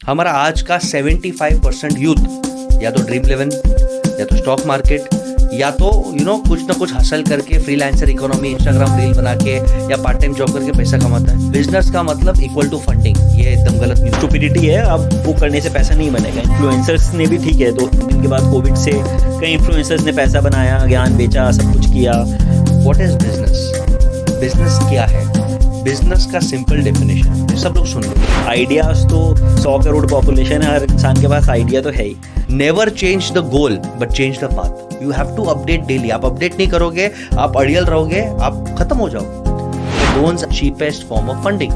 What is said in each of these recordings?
हमारा आज का 75% यूथ या तो ड्रीम इलेवन या तो स्टॉक मार्केट या तो कुछ ना कुछ हासिल करके फ्रीलांसर इकोनॉमी इंस्टाग्राम रील बना के या पार्ट टाइम जॉब करके पैसा कमाता है। बिजनेस का मतलब इक्वल टू फंडिंग, ये एकदम गलत न्यूज़। स्टुपिडिटी है, अब वो करने से पैसा नहीं बनेगा। इन्फ्लुएंसर्स ने भी ठीक है, 2 दिन के बाद कोविड से कई इन्फ्लुएंसर्स ने पैसा बनाया, ज्ञान बेचा, सब कुछ किया। What is business? बिजनेस क्या है? बिजनेस का सिंपल डेफिनेशन सब लोग सुन लो। आइडियाज तो 100 करोड़ पॉपुलेशन है, हर इंसान के पास आइडिया तो है ही। Never change the goal but change the path. You have to update daily. आप अपडेट नहीं करोगे, आप अड़ियल रहोगे, आप खत्म हो जाओगे। Loans cheapest form of funding.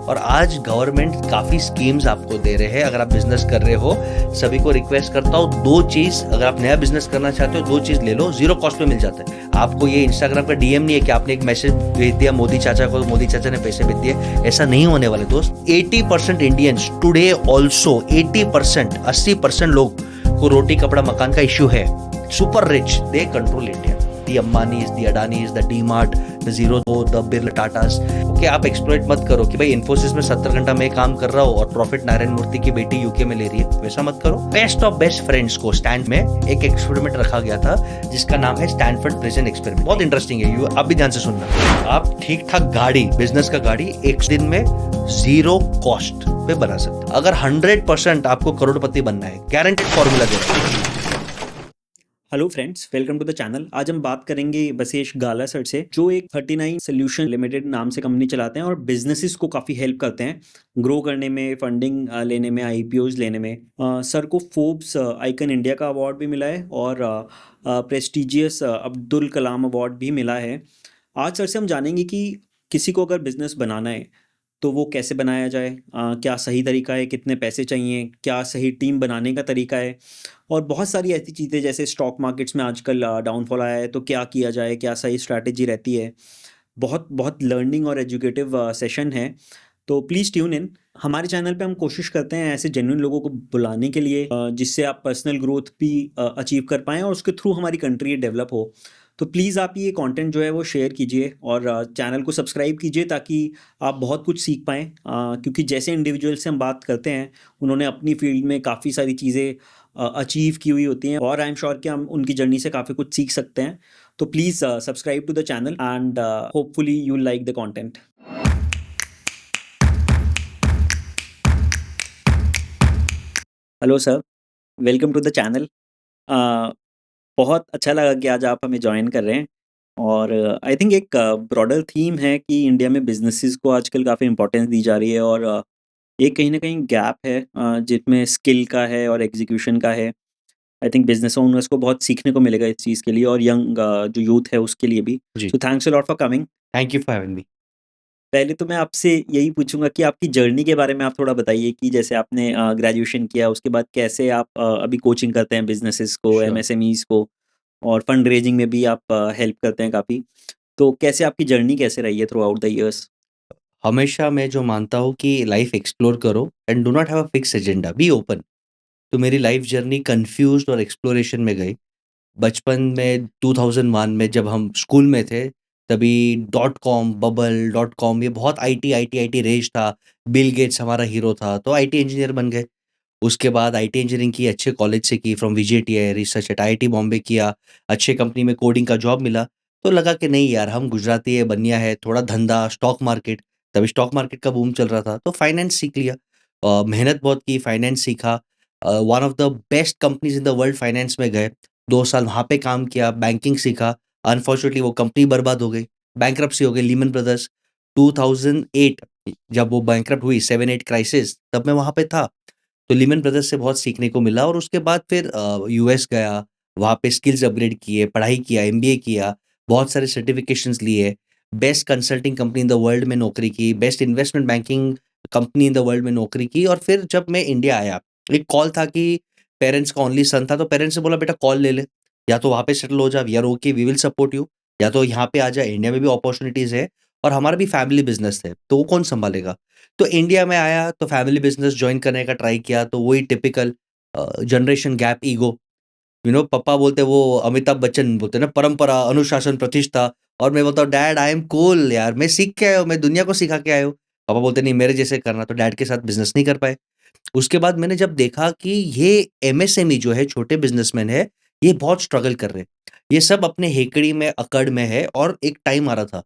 और आज गवर्नमेंट काफी स्कीम्स आपको दे रहे हैं। अगर आप बिजनेस कर रहे हो, सभी को रिक्वेस्ट करता हूँ, 2 चीज, अगर आप नया बिजनेस करना चाहते हो 2 चीज ले लो, 0 कॉस्ट में मिल जाता है। आपको ये इंस्टाग्राम का डीएम नहीं है कि आपने एक मैसेज भेज दिया मोदी चाचा को, मोदी चाचा ने पैसे भेज दिए। ऐसा नहीं होने वाले दोस्त। 80% इंडियंस टुडे ऑल्सो 80% लोग को रोटी कपड़ा मकान का इश्यू है। Super rich, they control India. The Ambanis, the Adanis, the D-Mart, the Zero, the Birla Tatas। Okay, आप एक्सप्लॉइट मत करो कि भाई इन्फोसिस में 70 घंटा मैं काम कर रहा हूँ और प्रॉफिट नारायण मूर्ति की बेटी यूके में ले रही है, वैसा मत करो। बेस्ट ऑफ बेस्ट फ्रेंड्स को स्टैंड में एक एक्सपेरिमेंट रखा गया था जिसका नाम है स्टैनफोर्ड प्रिजन एक्सपेरिमेंट। बहुत इंटरेस्टिंग है, आप भी ध्यान से सुनना। आप ठीक ठाक गाड़ी, बिजनेस का गाड़ी एक दिन में 0 कॉस्ट पे बना सकते हो। अगर 100% आपको करोड़पति बनना है, गारंटेड फॉर्मूला दे रहा है। Hello friends, welcome to the channel. आज हम बात करेंगे बसेश गाला सर से, जो एक 39 सोल्यूशन लिमिटेड नाम से कंपनी चलाते हैं और बिजनेसेस को काफ़ी हेल्प करते हैं ग्रो करने में, फंडिंग लेने में, आईपीओज लेने में। सर को फोर्ब्स आइकन इंडिया का अवार्ड भी मिला है और प्रेस्टिजियस अब्दुल कलाम अवार्ड भी मिला है। आज सर से हम जानेंगे कि किसी को अगर बिजनेस बनाना है तो वो कैसे बनाया जाए, क्या सही तरीका है, कितने पैसे चाहिए, क्या सही टीम बनाने का तरीका है, और बहुत सारी ऐसी चीज़ें जैसे स्टॉक मार्केट्स में आजकल डाउनफॉल आया है तो क्या किया जाए, क्या सही स्ट्रैटेजी रहती है। बहुत बहुत लर्निंग और एजुकेटिव सेशन है, तो प्लीज़ ट्यून इन। हमारे चैनल पे हम कोशिश करते हैं ऐसे जेन्युइन लोगों को बुलाने के लिए जिससे आप पर्सनल ग्रोथ भी अचीव कर पाएँ और उसके थ्रू हमारी कंट्री डेवलप हो। तो प्लीज़ आप ये कंटेंट जो है वो शेयर कीजिए और चैनल को सब्सक्राइब कीजिए ताकि आप बहुत कुछ सीख पाएँ, क्योंकि जैसे इंडिविजुअल से हम बात करते हैं उन्होंने अपनी फील्ड में काफ़ी सारी चीज़ें अचीव की हुई होती हैं और आई एम श्योर कि हम उनकी जर्नी से काफ़ी कुछ सीख सकते हैं। तो please subscribe to the channel and hopefully you like the content. Hello sir, welcome to the channel. बहुत अच्छा लगा कि आज आप हमें ज्वाइन कर रहे हैं और आई थिंक एक ब्रॉडर थीम है कि इंडिया में बिजनेसेस को आजकल काफ़ी इंपॉर्टेंस दी जा रही है और एक कहीं ना कहीं गैप है जिसमें स्किल का है और एग्जीक्यूशन का है। आई थिंक बिजनेस ओनर्स को बहुत सीखने को मिलेगा इस चीज़ के लिए और यंग जो यूथ है उसके लिए भी। जी, so thanks a lot for coming. Thank you for having me. पहले तो मैं आपसे यही पूछूंगा कि आपकी जर्नी के बारे में आप थोड़ा बताइए कि जैसे आपने ग्रेजुएशन किया उसके बाद कैसे आप अभी कोचिंग करते हैं बिजनेसेस को, श्योर। एमएसएमईज को, और फंड रेजिंग में भी आप हेल्प करते हैं काफ़ी। तो कैसे आपकी जर्नी कैसे रही है थ्रू आउट द इयर्स? हमेशा मैं जो मानता हूँ कि लाइफ एक्सप्लोर करो and do not have a fix agenda, be open. तो मेरी लाइफ जर्नी कंफ्यूज्ड और एक्सप्लोरेशन में गई। बचपन में 2001 में जब हम स्कूल में थे, तभी dot com bubble, dot com, ये बहुत आईटी आईटी आईटी रेज था। बिल गेट्स हमारा हीरो था, तो आईटी इंजीनियर बन गए। उसके बाद आईटी इंजीनियरिंग की, अच्छे कॉलेज से की, from VJTI research eight IIT Bombay किया। अच्छे कंपनी में कोडिंग का जॉब मिला। तो लगा कि नहीं यार, हम गुजराती है, बनिया है, थोड़ा धंधा, स्टॉक मार्केट, तभी स्टॉक मार्केट का बूम चल रहा था, तो फाइनेंस सीख लिया। मेहनत बहुत की, फाइनेंस सीखा। One of the best companies in the world finance में गए। 2 साल वहाँ पे काम किया, बैंकिंग सीखा। अनफॉर्चुनेटली वो कंपनी बर्बाद हो गई, बैंकरप्सी हो गई, लीमन ब्रदर्स। 2008 जब वो बैंकरप्ट हुई, 7-8 क्राइसिस, तब मैं वहाँ पे था। तो लीमन ब्रदर्स से बहुत सीखने को मिला और उसके बाद फिर यूएस गया, वहाँ पे स्किल्स अपग्रेड किए, पढ़ाई किया, एमबीए किया, बहुत सारे सर्टिफिकेशंस लिए, best consulting company in the world में नौकरी की, best investment banking company in the world में नौकरी की। और फिर जब मैं इंडिया आया, एक कॉल था कि पेरेंट्स का ओनली सन था, तो पेरेंट्स ने बोला बेटा कॉल ले ले, या तो वहाँ पे सेटल हो जा, we are okay, we will support you, या तो यहाँ पे आ जा, इंडिया में भी अपॉर्चुनिटीज़ है और हमारा भी फैमिली बिज़नेस है, तो वो कौन सँभालेगा? तो इंडिया में आया तो फैमिली बिज़नेस जॉइन करने का ट्राई किया, तो वही टिपिकल जनरेशन गैप ईगो। पापा बोलते वो अमिताभ बच्चन बोलते हैं ना, परंपरा, अनुशासन, प्रतिष्ठा। और मैं बोलता हूँ डैड आई एम कूल यार, मैं सीख के आया हूँ, मैं दुनिया को सिखा के आया हूँ। पापा बोलते नहीं मेरे जैसे करना, तो डैड के साथ बिज़नेस नहीं कर पाए। उसके बाद मैंने जब देखा कि ये एमएसएमई जो है, छोटे बिज़नेसमैन है, ये बहुत स्ट्रगल कर रहे हैं। ये सब अपने हेकड़ी में, अकड़ में है और एक टाइम आ रहा था,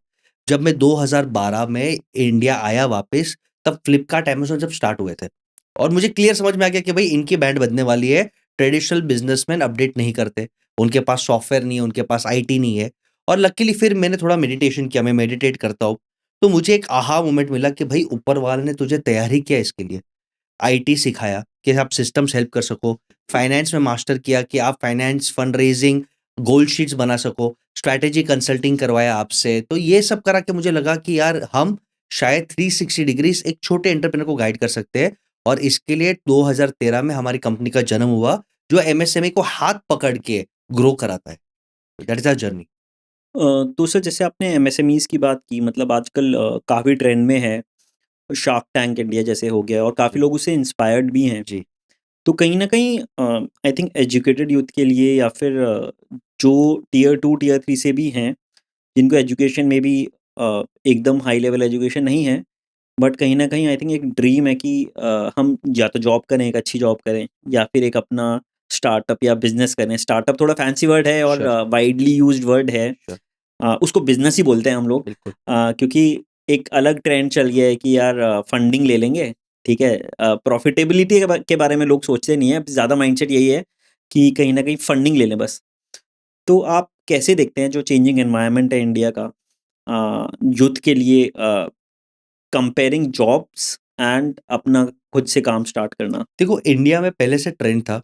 जब मैं 2012 में इंडिया आया वापस, तब फ्लिपकार्ट, अमेज़न जब स्टार्ट हुए थे और मुझे क्लियर समझ में आ गया कि भई इनकी बैंड बजने वाली है। ट्रेडिशनल बिज़नेसमैन अपडेट नहीं करते, उनके पास सॉफ्टवेयर नहीं है, उनके पास आईटी नहीं है और लकीली फिर मैंने थोड़ा मेडिटेशन किया, मैं मेडिटेट करता हूँ। तो मुझे एक आहा मोमेंट मिला कि भई ऊपर वाले ने तुझे तैयार ही किया इसके लिए। आईटी सिखाया कि आप सिस्टम्स हेल्प कर सको, फाइनेंस में मास्टर किया कि आप फाइनेंस, फंड रेज़िंग, गोल शीट्स बना सको, स्ट्रैटेजी कंसल्टिंग करवाया आपसे। तो ये सब करा के मुझे लगा कि यार हम शायद 360 डिग्रीज़ एक छोटे एंटरप्रेन्योर को गाइड कर सकते हैं और इसके लिए 2013 में हमारी कंपनी का जन्म हुआ, जो एमएसएमई को हाथ पकड़ के ग्रो कराता है। That is our journey. तो सर जैसे आपने एमएसएमईज़ की बात की मतलब आजकल काफ़ी ट्रेंड में है, शार्क टैंक इंडिया जैसे हो गया और काफ़ी जी, लोग उससे इंस्पायर्ड भी हैं। जी, तो कहीं न कहीं आई थिंक एजुकेटेड यूथ के लिए या फिर जो टियर 2, टियर 3 से भी हैं, जिनको एजुकेशन में भी एकदम हाई लेवल एजुकेशन नहीं है, बट कहीं न कहीं आई थिंक एक ड्रीम है कि हम या तो जॉब करें, एक अच्छी जॉब करें या फिर एक अपना स्टार्टअप या बिज़नेस करें। स्टार्टअप थोड़ा फैंसी वर्ड है और श्योर, वाइडली यूज्ड वर्ड है। श्योर, उसको बिज़नेस ही बोलते हैं हम लोग बिल्कुल। क्योंकि एक अलग ट्रेंड चल गया है कि यार फंडिंग ले लेंगे, ठीक है? प्रॉफ़िटेबिलिटी के बारे में लोग सोचते नहीं हैं, ज़्यादा माइंडसेट यही है कि कहीं न कहीं फंडिंग ले लें बस। तो आप कैसे देखते हैं जो चेंजिंग एनवायरनमेंट है इंडिया का यूथ के लिए कंपेयरिंग जॉब्स एंड अपना खुद से काम स्टार्ट करना? देखो, इंडिया में पहले से ट्रेंड था,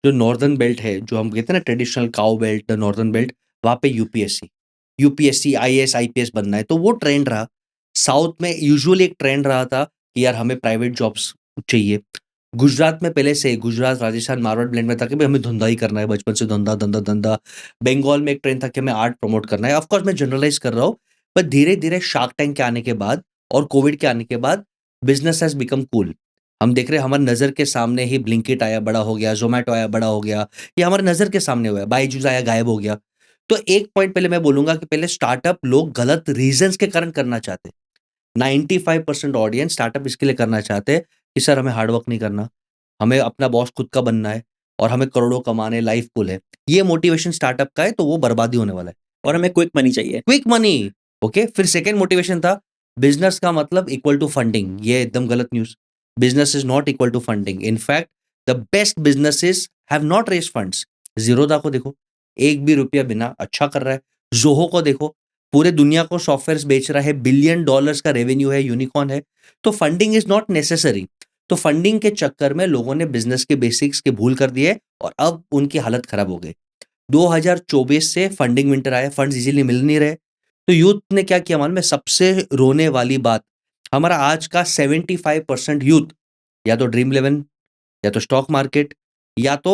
जो नॉर्दर्न बेल्ट है, जो हम कहते हैं ना traditional cow belt, the northern belt, वहाँ पे यूपीएससी, आईएएस, आईपीएस बनना है, तो वो ट्रेंड रहा। साउथ में यूजुअली एक ट्रेंड रहा था कि यार हमें प्राइवेट जॉब्स चाहिए। गुजरात में पहले से गुजरात, राजस्थान, मारवाड़ ब्लेंड में था कि भई हमें धंधा ही करना है, बचपन से धंधा, धंधा, धंधा। बंगाल में एक ट्रेंड था कि हमें आर्ट प्रमोट करना है। ऑफ कोर्स मैं जनरलाइज़ कर रहा हूँ, पर धीरे-धीरे शार्क टैंक के आने के बाद और कोविड के आने के बाद बिज़नेस हैज़ बिकम कूल। हम देख रहे हैं हमारी नज़र के सामने ही ब्लिंकिट आया, बड़ा हो गया, ज़ोमैटो आया, बड़ा हो गया। ये हमारी नज़र के सामने हुआ है। बायजूस आया, गायब हो गया। तो एक पॉइंट पहले मैं बोलूँगा कि पहले स्टार्टअप लोग गलत रीज़न्स के कारण करना चाहते हैं। 95% ऑडियंस स्टार्टअप इसके लिए करना चाहते हैं कि सर हमें हार्ड वर्क नहीं करना, हमें अपना बॉस खुद का बनना है और हमें करोड़ों कमाने, लाइफ कूल है। ये मोटिवेशन स्टार्टअप का है तो वो बर्बादी होने वाला है। और हमें क्विक मनी चाहिए। Quick money, okay. फिर सेकंड मोटिवेशन था बिजनेस का मतलब इक्वल टू फंडिंग। ये एकदम गलत news. Business is not equal to funding. In fact the best businesses have not raised funds. Zerodha को देखो, एक भी रुपया बिना अच्छा कर रहा है। ज़ोहो को देखो, पूरे दुनिया को सॉफ्टवेयर्स बेच रहा है, बिलियन डॉलर्स का रेवेन्यू है, यूनिकॉर्न है। तो फंडिंग इज नॉट नेसेसरी। तो फंडिंग के चक्कर में लोगों ने बिजनेस के बेसिक्स के भूल कर दिए और अब उनकी हालत खराब हो गई। 2024 से फंडिंग विंटर आया, फंड्स इजीली मिल नहीं रहे। तो यूथ ने क्या किया मालूम है? सबसे रोने वाली बात, हमारा आज का 75% यूथ या तो ड्रीम इलेवन, या तो स्टॉक मार्केट, या तो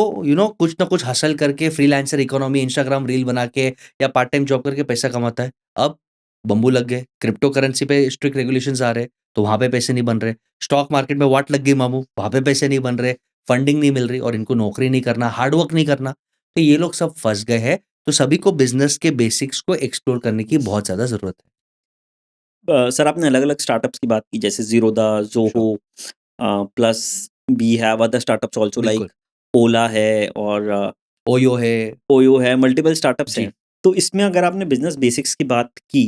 कुछ ना कुछ हसल करके फ्रीलांसर इकोनॉमी, इंस्टाग्राम रील बना के या पार्ट टाइम जॉब करके पैसा कमाता है। अब बम्बू लग गए, क्रिप्टो करेंसी पे स्ट्रिक्ट रेगुलेशंस आ रहे, तो वहाँ पे पैसे नहीं बन रहे। स्टॉक मार्केट में वाट लग गई मामू, वहाँ पे पैसे नहीं बन रहे, फंडिंग नहीं मिल रही और इनको नौकरी नहीं करना, हार्ड वर्क नहीं करना। तो ये लोग सब फँस गए हैं। तो सभी को बिज़नेस के बेसिक्स को एक्सप्लोर करने की बहुत ज़्यादा ज़रूरत है। सर आपने अलग-अलग स्टार्टअप्स की बात की जैसे Zerodha, sure, Zoho plus we have other startups also बिल्कुल। लाइक ओला है और ओयो है। ओयो है, मल्टीपल स्टार्टअप्स हैं। जी, तो इसमें अगर आपने बिज़नेस बेसिक्स की बात की,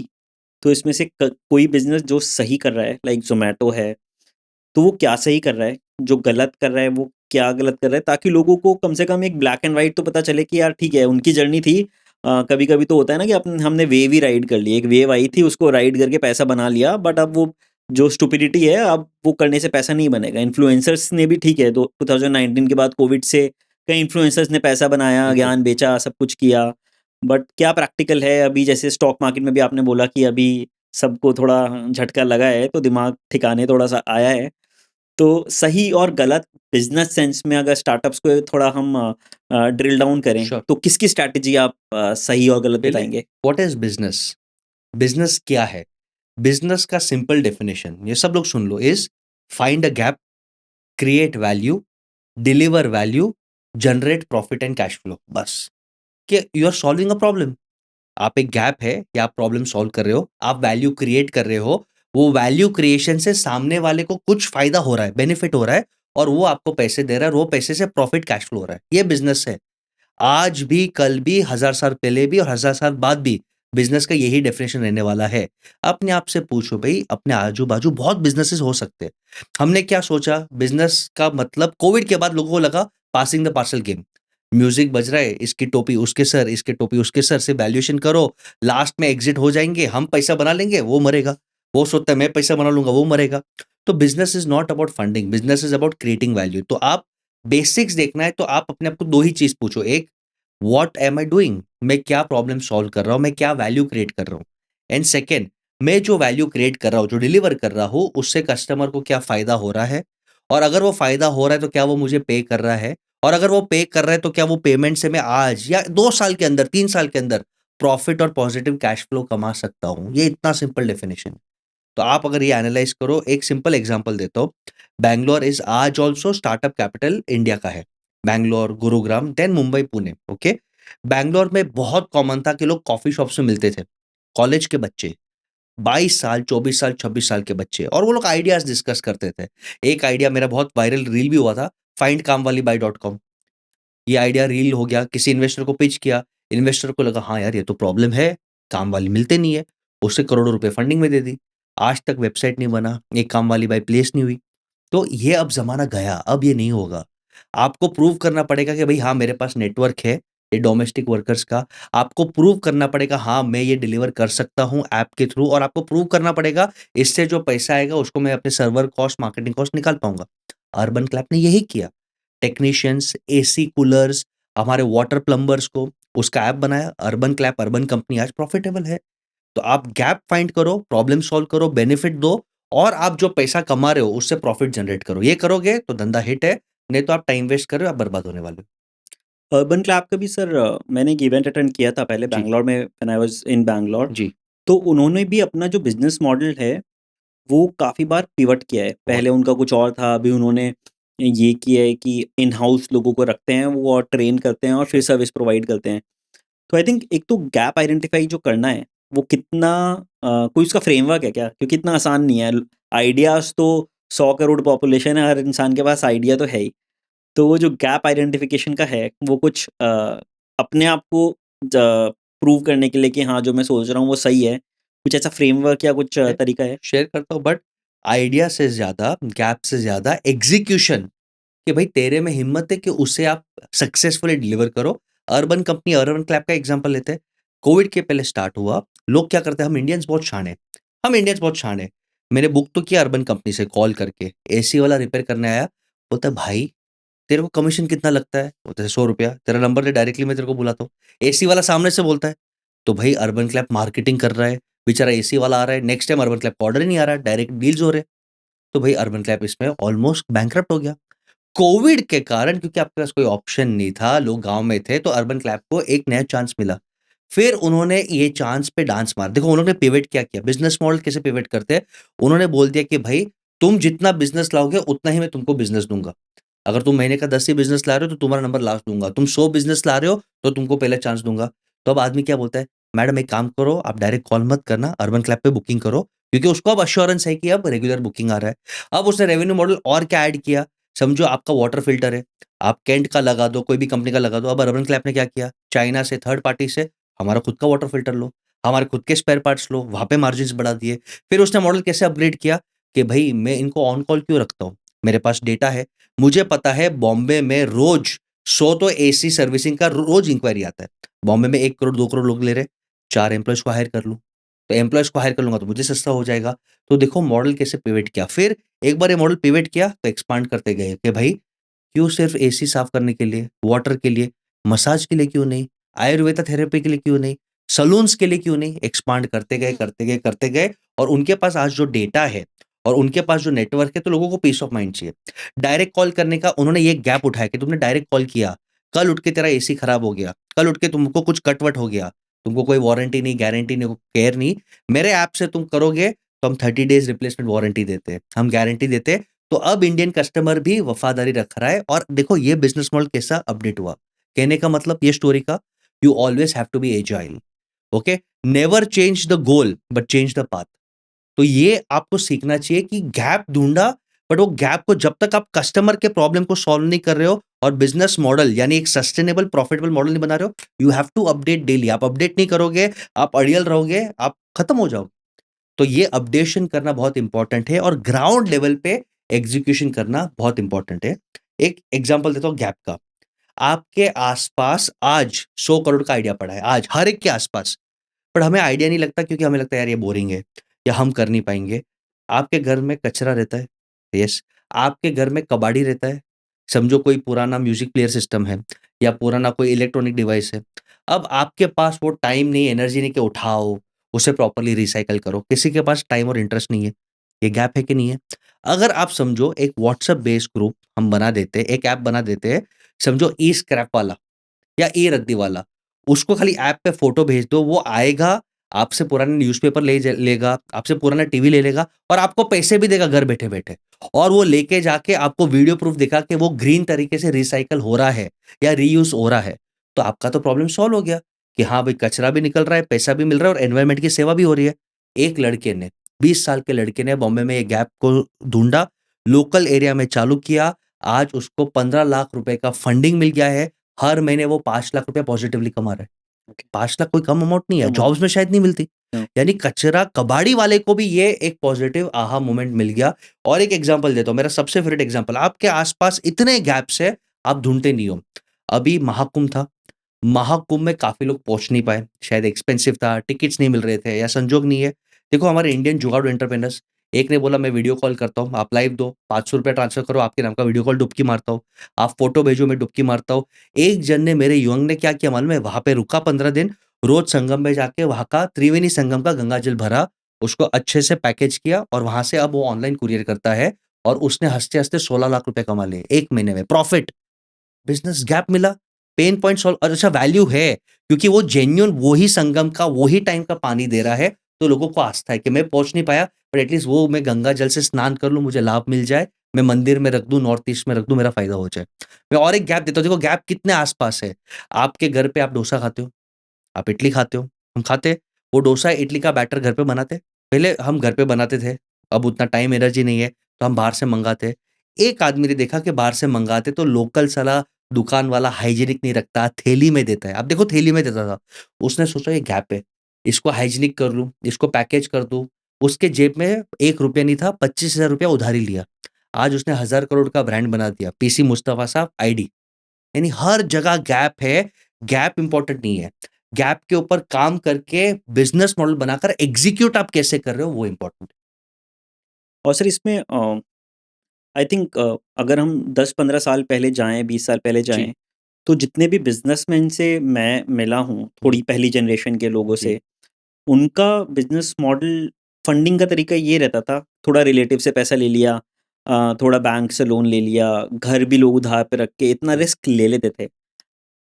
तो इसमें से क कोई बिज़नेस जो सही कर रहा है लाइक ज़ोमैटो है, तो वो क्या सही कर रहा है? जो गलत कर रहा है वो क्या गलत कर रहा है? ताकि लोगों को कम से कम एक ब्लैक एंड व्हाइट तो पता चले कि यार ठीक है, उनकी जर्नी थी। कभी-कभी तो होता है ना कि हमने वेव ही राइड कर ली। एक वेव आई थी उसको राइड करके पैसा बना लिया बट अब वो जो स्टुपिडिटी है अब वो करने से पैसा नहीं बनेगा। इन्फ्लुएंसर्स ने भी ठीक है, दो 2019 के बाद कोविड से कई इन्फ्लुएंसर्स ने पैसा बनाया, बिल्कुल। ज्ञान बेचा, सब कुछ किया। बट क्या प्रैक्टिकल है अभी जैसे स्टॉक मार्केट में भी आपने बोला कि अभी सबको थोड़ा झटका लगा है, तो दिमाग ठिकाने थोड़ा-सा आया है। तो सही और गलत बिज़नेस सेंस में अगर स्टार्टअप्स को थोड़ा हम ड्रिल डाउन करें, श्योर। तो किसकी स्ट्रैटेजी आप सही और गलत पहले बताएँगे? What is business? बिज़नेस क्या है? बिज़नेस का सिंपल डेफिनिशन ये सब लोग सुन लो is find a gap, create value, deliver value, generate profit and cash flow. बस। कि you are solving a problem. आप एक गैप है या आप प्रॉब्लम सॉल्व कर रहे हो, आप वैल्यू क्रिएट कर रहे हो, वो वैल्यू क्रिएशन से सामने वाले को कुछ फ़ायदा हो रहा है, बेनिफिट हो रहा है और वो आपको पैसे दे रहा है और वो पैसे से प्रॉफिट कैश फ्लो हो रहा है। ये बिज़नेस है। आज भी, कल भी, 1000 साल पहले भी और 1000 साल बाद भी बिज़नेस का यही डेफिनेशन रहने वाला है। अपने आप से पूछो भई, अपने आजू-बाजू बहुत बिज़नेसेस हो सकते हैं। हमने क्या सोचा बिज़नेस का मतलब कोविड के बाद लोगों को लगा passing the parcel game. Music बज रहा है, इसकी टोपी उसके सर, इसकी टोपी उसके सर से वैल्यूएशन करो, लास्ट में एग्ज़िट हो जाएँगे, हम पैसा बना लेंगे, वो मरेगा। वो सोचता है मैं पैसा बना लूँगा, वो मरेगा। तो business is not about funding, business is about creating value. तो आप बेसिक्स देखना है तो आप अपने आप को 2 ही चीज़ पूछो, एक व्हाट एम आई डूइंग? मैं क्या प्रॉब्लम सॉल्व कर रहा हूँ? मैं क्या वैल्यू क्रिएट कर रहा हूँ? एंड सेकंड, मैं जो वैल्यू क्रिएट कर रहा हूँ, जो डिलीवर कर रहा हूँ, उससे कस्टमर को क्या फ़ायदा हो रहा है? और अगर वो फ़ायदा हो रहा है, तो क्या वो मुझे पे कर रहा है? और अगर वो पे कर रहा है, तो क्या वो पेमेंट से मैं आज या 2 साल के अंदर, 3 साल के अंदर प्रॉफिट और पॉजिटिव कैश फ्लो कमा सकता हूँ? ये इतना सिंपल डेफिनिशन है। तो आप अगर ये एनालाइज़ करो, एक सिंपल एग्ज़ाम्पल देता हूँ। बैंगलोर इज़ आज ऑल्सो स्टार्टअप कैपिटल इंडिया का है। Bangalore, Gurugram, then Mumbai, Pune, okay? बैंगलोर में बहुत कॉमन था कि लोग कॉफ़ी शॉप्स में मिलते थे। कॉलेज के बच्चे, 22 साल, 24 साल, 26 साल के बच्चे और वो लोग आइडियाज़ डिस्कस करते थे। एक आइडिया मेरा बहुत वायरल रील भी हुआ था, findkamwalibuy.com। ये आइडिया रील हो गया, किसी इन्वेस्टर को पिच किया, इन्वेस्टर को लगा हाँ यार ये तो प्रॉब्लम है, काम वाली मिलते नहीं है, उससे करोड़ों रुपए फंडिंग में दे दी। आज तक वेबसाइट नहीं बना, एक काम वाली बाई प्लेस नहीं हुई। तो ये अब ज़माना गया, अब ये नहीं होगा। आपको प्रूव करना पड़ेगा कि भई हाँ, मेरे पास नेटवर्क है, ये डोमेस्टिक वर्कर्स का। आपको प्रूव करना पड़ेगा हाँ, मैं ये डिलीवर कर सकता हूँ ऐप के थ्रू और आपको प्रूव करना पड़ेगा इससे जो पैसा आएगा उसको मैं अपने सर्वर कॉस्ट, मार्केटिंग कॉस्ट निकाल पाऊँगा। अर्बन क्लैप ने यही किया। टेक्नीशियंस, एसी कूलर्स, हमारे वाटर प्लंबर्स को उसका ऐप बनाया। अर्बन क्लैप, अर्बन कंपनी आज प्रॉफिटेबल है। तो आप गैप फाइंड करो, प्रॉब्लम सॉल्व करो, बेनिफिट दो और आप जो पैसा कमा रहे हो उससे प्रॉफिट जनरेट करो। ये करोगे तो धंधा हिट है, नहीं तो आप टाइम वेस्ट कर रहे हो, आप बर्बाद होने वाले हो। अर्बन क्लैप का भी सर मैंने एक इवेंट अटेंड किया था पहले जी, बैंगलोर में when I was in Bangalore. जी, तो उन्होंने भी अपना जो बिज़नेस मॉडल है, वो काफ़ी बार पिवट किया है। बहुत। पहले उनका कुछ और था, अभी उन्होंने ये किया है कि इन हाउस लोगों को रखते हैं, वो और ट्रेन करते हैं और फिर सर्विस प्रोवाइड करते हैं। तो आई थिंक एक तो गैप आइडेंटिफ़ाई जो करना है, वो कितना कोई उसका फ्रेमवर्क है क्या? क्योंकि इतना आसान नहीं है। आइडियाज़ तो 100 करोड़ पॉपुलेशन है, हर इंसान के पास आइडिया तो है ही। तो वो जो गैप आइडेंटिफ़िकेशन का है, वो कुछ अपने आप को ज प्रूव करने के लिए कि हाँ, जो मैं सोच रहा हूँ वो सही है, कुछ ऐसा फ्रेमवर्क या कुछ मैं तरीका है? शेयर करता हूँ बट आइडिया से ज़्यादा, गैप से ज़्यादा एग्ज़ीक्यूशन कि भाई तेरे में हिम्मत है कि उसे आप सक्सेसफुली डिलीवर करो। अर्बन कंपनी, अर्बन क्लैप का एग्ज़ाम्पल लेते हैं। कोविड के पहले स्टार्ट हुआ, लोग क्या करते हैं हम इंडियंस बहुत शान हैं। हम इंडियंस बहुत शान हैं। मैंने बुक तो किया अर्बन कंपनी से कॉल करके, एसी वाला रिपेयर करने आया, बोलता है भाई तेरे को कमीशन कितना लगता है? बोलते हैं ₹100 तेरा नंबर दे डायरेक्टली मैं तेरे को बुलाता हूँ। एसी वाला सामने से बोलता है, तो भाई अर्बन क्लैप मार्केटिंग कर रहा है, बेचारा एसी वाला आ रहा है, नेक्स्ट टाइम अर्बन क्लैप का ऑर्डर ही नहीं आ रहा है, डायरेक्ट डील्स हो रहे हैं। तो भाई अर्बन क्लैप इसमें ऑलमोस्ट बैंकरप्ट हो गया। कोविड के कारण क्योंकि आपके पास कोई ऑप्शन नहीं था, लोग गाँव में थे, तो अर्बन क्लैप को एक नया चांस मिला। फिर उन्होंने ये चांस पे डांस मारा। देखो उन्होंने पिवट क्या किया, बिज़नेस मॉडल कैसे पिवट करते हैं, उन्होंने बोल दिया कि भाई तुम जितना बिज़नेस लाओगे उतना ही मैं तुमको बिज़नेस दूँगा। अगर तुम महीने का 10 ही बिज़नेस ला रहे हो तो तुम्हारा नंबर लास्ट दूँगा। तुम 100 बिज़नेस ला रहे हो तो तुमको पहले चांस दूँगा। तो अब आदमी क्या बोलता है, मैडम एक काम करो आप डायरेक्ट कॉल मत करना, अर्बन क्लैप पे बुकिंग करो क्योंकि उसको अब एश्योरेंस है कि अब रेगुलर बुकिंग आ रहा है। अब उसने रेवेन्यू मॉडल और क्या ऐड किया, समझो आपका वाटर फिल्टर है, आप केंट का लगा दो, कोई भी कंपनी का लगा दो। अब अर्बन क्लैप ने क्या किया, चाइना से थर्ड पार्टी से हमारा खुद का वाटर फिल्टर लो, हमारे खुद के स्पेयर पार्ट्स लो, वहाँ पे मार्जिन्स बढ़ा दिए। फिर उसने मॉडल कैसे अपग्रेड किया कि भई मैं इनको ऑन कॉल क्यों रखता हूँ? मेरे पास डेटा है, मुझे पता है बॉम्बे में रोज़ 100 तो एसी सर्विसिंग का रोज़ इंक्वायरी आता है। बॉम्बे में 1 करोड़ 2 करोड़ लोग ले रहे हैं, 4 एम्प्लॉइज़ को हायर कर लूँ। तो एम्प्लॉइज़ को हायर कर लूँगा तो मुझे सस्ता हो जाएगा। तो देखो मॉडल कैसे पिवट किया। फिर एक बार ये मॉडल पिवट किया तो एक्सपांड करते गए कि भाई क्यों सिर्फ़ एसी साफ़ करने के लिए, वाटर के लिए, मसाज के लिए क्यों नहीं, आयुर्वेदा थेरेपी के लिए क्यों नहीं, सलून्स के लिए क्यों नहीं? एक्सपांड करते गए, करते गए, करते गए और उनके पास आज जो डेटा है और उनके पास जो नेटवर्क है तो लोगों को पीस ऑफ माइंड चाहिए। डायरेक्ट कॉल करने का उन्होंने ये गैप उठाया कि तुमने डायरेक्ट कॉल किया, कल उठ के तेरा एसी खराब हो गया, कल उठ के तुमको कुछ कट-वट हो गया, तुमको कोई वारंटी नहीं, गारंटी नहीं, केयर नहीं, मेरे ऐप से तुम करोगे तो हम 30 डेज़ रिप्लेसमेंट वारंटी देते हैं, हम गारंटी देते हैं। तो अब इंडियन कस्टमर भी वफ़ादारी रख रहा है और देखो ये बिज़नेस मॉडल कैसा अपडेट हुआ। कहने का मतलब ये स्टोरी का, you always have to be agile, okay? Never change the goal but change the path. तो ये आपको सीखना चाहिए कि गैप ढूँढा, बट वो गैप को जब तक आप कस्टमर के प्रॉब्लम को सॉल्व नहीं कर रहे हो और बिजनेस मॉडल यानी एक सस्टेनेबल प्रॉफिटेबल मॉडल नहीं बना रहे हो, you have to update daily. आप अपडेट नहीं करोगे, आप अड़ियल रहोगे, आप खत्म हो जाओगे। तो ये अपडेशन करना बहुत इंपॉर्टेंट है और ग्राउंड लेवल पे एग्जीक्यूशन करना बहुत इंपॉर्टेंट है। एक एग्जांपल देता हूँ गैप का। आपके आसपास आज 100 करोड़ का आइडिया पड़ा है, आज हर एक के आसपास, पर हमें आइडिया नहीं लगता क्योंकि हमें लगता है यार ये बोरिंग है या हम कर नहीं पाएंगे। आपके घर में कचरा रहता है, यस। आपके घर में कबाड़ी रहता है, समझो कोई पुराना म्यूजिक प्लेयर सिस्टम है या पुराना कोई इलेक्ट्रॉनिक डिवाइस है। अब आपके पास वो टाइम नहीं, एनर्जी नहीं कि उठाओ, उसे प्रॉपर्ली रिसाइकल करो। किसी के पास टाइम और इंटरेस्ट नहीं है। ये गैप है कि नहीं है? अगर आप समझो एक व्हाट्सएप बेस्ड ग्रुप हम बना देते, एक ऐप बना देते, समझो ई स्क्रैप वाला या ई रद्दी वाला, उसको खाली ऐप पे फ़ोटो भेज दो, वो आएगा, आपसे पुराना न्यूज़पेपर लेगा, आपसे पुराना टीवी ले लेगा और आपको पैसे भी देगा घर बैठे-बैठे। और वो लेके जाके आपको वीडियो प्रूफ दिखा के वो ग्रीन तरीके से रिसाइकल हो रहा है या रीयूज़ हो रहा है। तो आपका तो प्रॉब्लम सॉल्व हो गया कि हाँ भाई, कचरा भी निकल रहा है, पैसा भी मिल रहा है और एनवायरनमेंट की सेवा भी हो रही है। एक लड़के ने, 20 साल के लड़के ने बॉम्बे में ये गैप को ढूँढा, लोकल एरिया में चालू किया, आज उसको 15 लाख रुपए का फंडिंग मिल गया है। हर महीने वो 5 लाख रुपए पॉजिटिवली कमा रहा है। ओके। 5 लाख कोई कम अमाउंट नहीं है, कम जॉब्स में शायद नहीं मिलती। हाँ। यानी कचरा कबाड़ी वाले को भी ये एक पॉजिटिव आहा मोमेंट मिल गया। और एक एग्जांपल देता हूँ, मेरा सबसे फेवरेट एग्जांपल, आपके आसपास इतने गैप्स है, आप ढूँढते नहीं हो। अभी महाकुंभ था, महाकुंभ में काफ़ी लोग पहुँच नहीं पाए, शायद एक्सपेंसिव था, टिकट्स नहीं मिल रहे थे या संजोग नहीं है। देखो हमारे इंडियन जुगाड़ू एंटरप्रेन्योर्स, एक ने बोला मैं वीडियो कॉल करता हूँ, आप लाइव दो, ₹500 ट्रांसफर करो, आपके नाम का वीडियो कॉल डुबकी मारता हूँ। आप फ़ोटो भेजो, मैं डुबकी मारता हूँ। एक जन ने, मेरे युवक ने क्या किया मालूम है? वहाँ पे रुका 15 दिन, रोज़ संगम में जाके वहाँ का त्रिवेणी संगम का गंगा जल भरा, उसको अच्छे से पैकेज किया और वहाँ से अब वो ऑनलाइन कुरियर करता है और उसने हँसते-हँसते 16 लाख रुपए कमा लिए 1 महीने में, प्रॉफिट। बिज़नेस गैप मिला, पेन पॉइंट सॉल्व और अच्छा वैल्यू है, क्योंकि वो जेन्युइन वही संगम का, वही टाइम का पानी दे रहा है, तो लोगों को आस्था है कि मैं पहुँच नहीं पाया, पर एटलीस्ट वो मैं गंगा जल से स्नान कर लूँ, मुझे लाभ मिल जाए, मैं मंदिर में रख दूँ, नॉर्थ ईस्ट में रख दूँ, मेरा फ़ायदा हो जाए। मैं और एक गैप देता हूँ, देखो गैप कितने आस-पास है। आपके घर पे आप डोसा खाते हो, आप इडली खाते हो, हम खाते हैं। वो डोसा, इडली का बैटर घर पे बनाते हैं। पहले हम घर पे बनाते थे, अब उतना टाइम, एनर्जी नहीं है, तो हम बाहर से मँगाते हैं। एक आदमी ने देखा कि बाहर से मँगाते तो लोकल साला दुकान वाला हाइजीनिक नहीं रखता, थैली में देता है। आप देखो थैली में देता था। उसने सोचा ये गैप है, इसको हाइजीनिक कर लूँ, इसको पैकेज कर दूँ। उसके जेब में ₹1 नहीं था, ₹25,000 उधारी लिया। आज उसने 1000 करोड़ का ब्रांड बना दिया, पीसी मुस्तफा साहब आईडी। यानी हर जगह गैप है, गैप इम्पोर्टेंट नहीं है। गैप के ऊपर काम करके बिज़नेस मॉडल बनाकर एग्ज़ीक्यूट आप कैसे कर रहे हो वो इम्पोर्टेंट है। और सर इसमें आई थिंक अगर हम 10-15 साल पहले जाएँ, 20 साल पहले जी। जाएँ, तो जितने भी बिज़नेसमैन से मैं मिला हूँ, हुँ, थोड़ी पहली जनरेशन के लोगों जी, से, उनका बिज़नेस मॉडल फंडिंग का तरीका ये रहता था, थोड़ा रिलेटिव से पैसा ले लिया, थोड़ा बैंक से लोन ले लिया, घर भी लोग उधार पे रख के इतना जी। रिस्क ले लेते थे।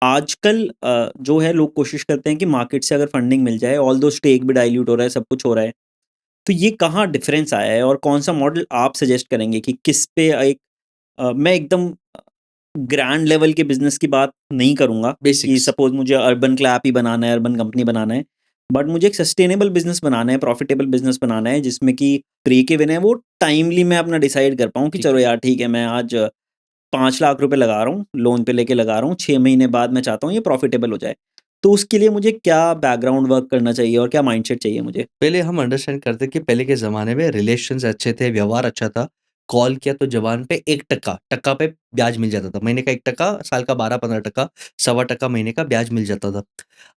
आजकल जो है लोग कोशिश करते हैं कि मार्केट से अगर फंडिंग मिल जाए, ऑल्दो स्टेक भी डाइल्यूट हो रहा है, सब कुछ हो रहा है। तो ये कहाँ डिफ़रेंस आया है और कौन-सा मॉडल आप सजेस्ट करेंगे कि किस पे एक मैं एकदम ग्रैंड लेवल के बिज़नेस की बात नहीं करूँगा कि बेसिक्स। सपोज़ मुझे अर्बन क्लैप ही बनाना है, अर्बन कंपनी बनाना है। बट मुझे एक सस्टेनेबल बिज़नेस बनाना है, प्रॉफ़िटेबल बिज़नेस बनाना है जिसमें कि ब्रेक इवन है वो टाइमली मैं अपना डिसाइड कर पाऊँ कि ठीक चलो है। यार ठीक है, मैं आज 5 लाख रुपए लगा रहा हूँ, लोन पे लेके लगा रहा हूँ, 6 महीने बाद मैं चाहता हूँ ये प्रॉफ़िटेबल हो जाए। तो उसके लिए मुझे क्या बैकग्राउंड वर्क करना चाहिए और क्या माइंडसेट चाहिए मुझे? पहले हम अंडरस्टैंड करते हैं कि पहले के ज़माने में रिलेशंस अच्छे थे, व्यवहार अच्छा था। कॉल किया तो ज़बान पे 1 टका, टका पे ब्याज मिल जाता था। महीने का 1 टका, साल का 12-15 टका, सवा टका महीने का ब्याज मिल जाता था।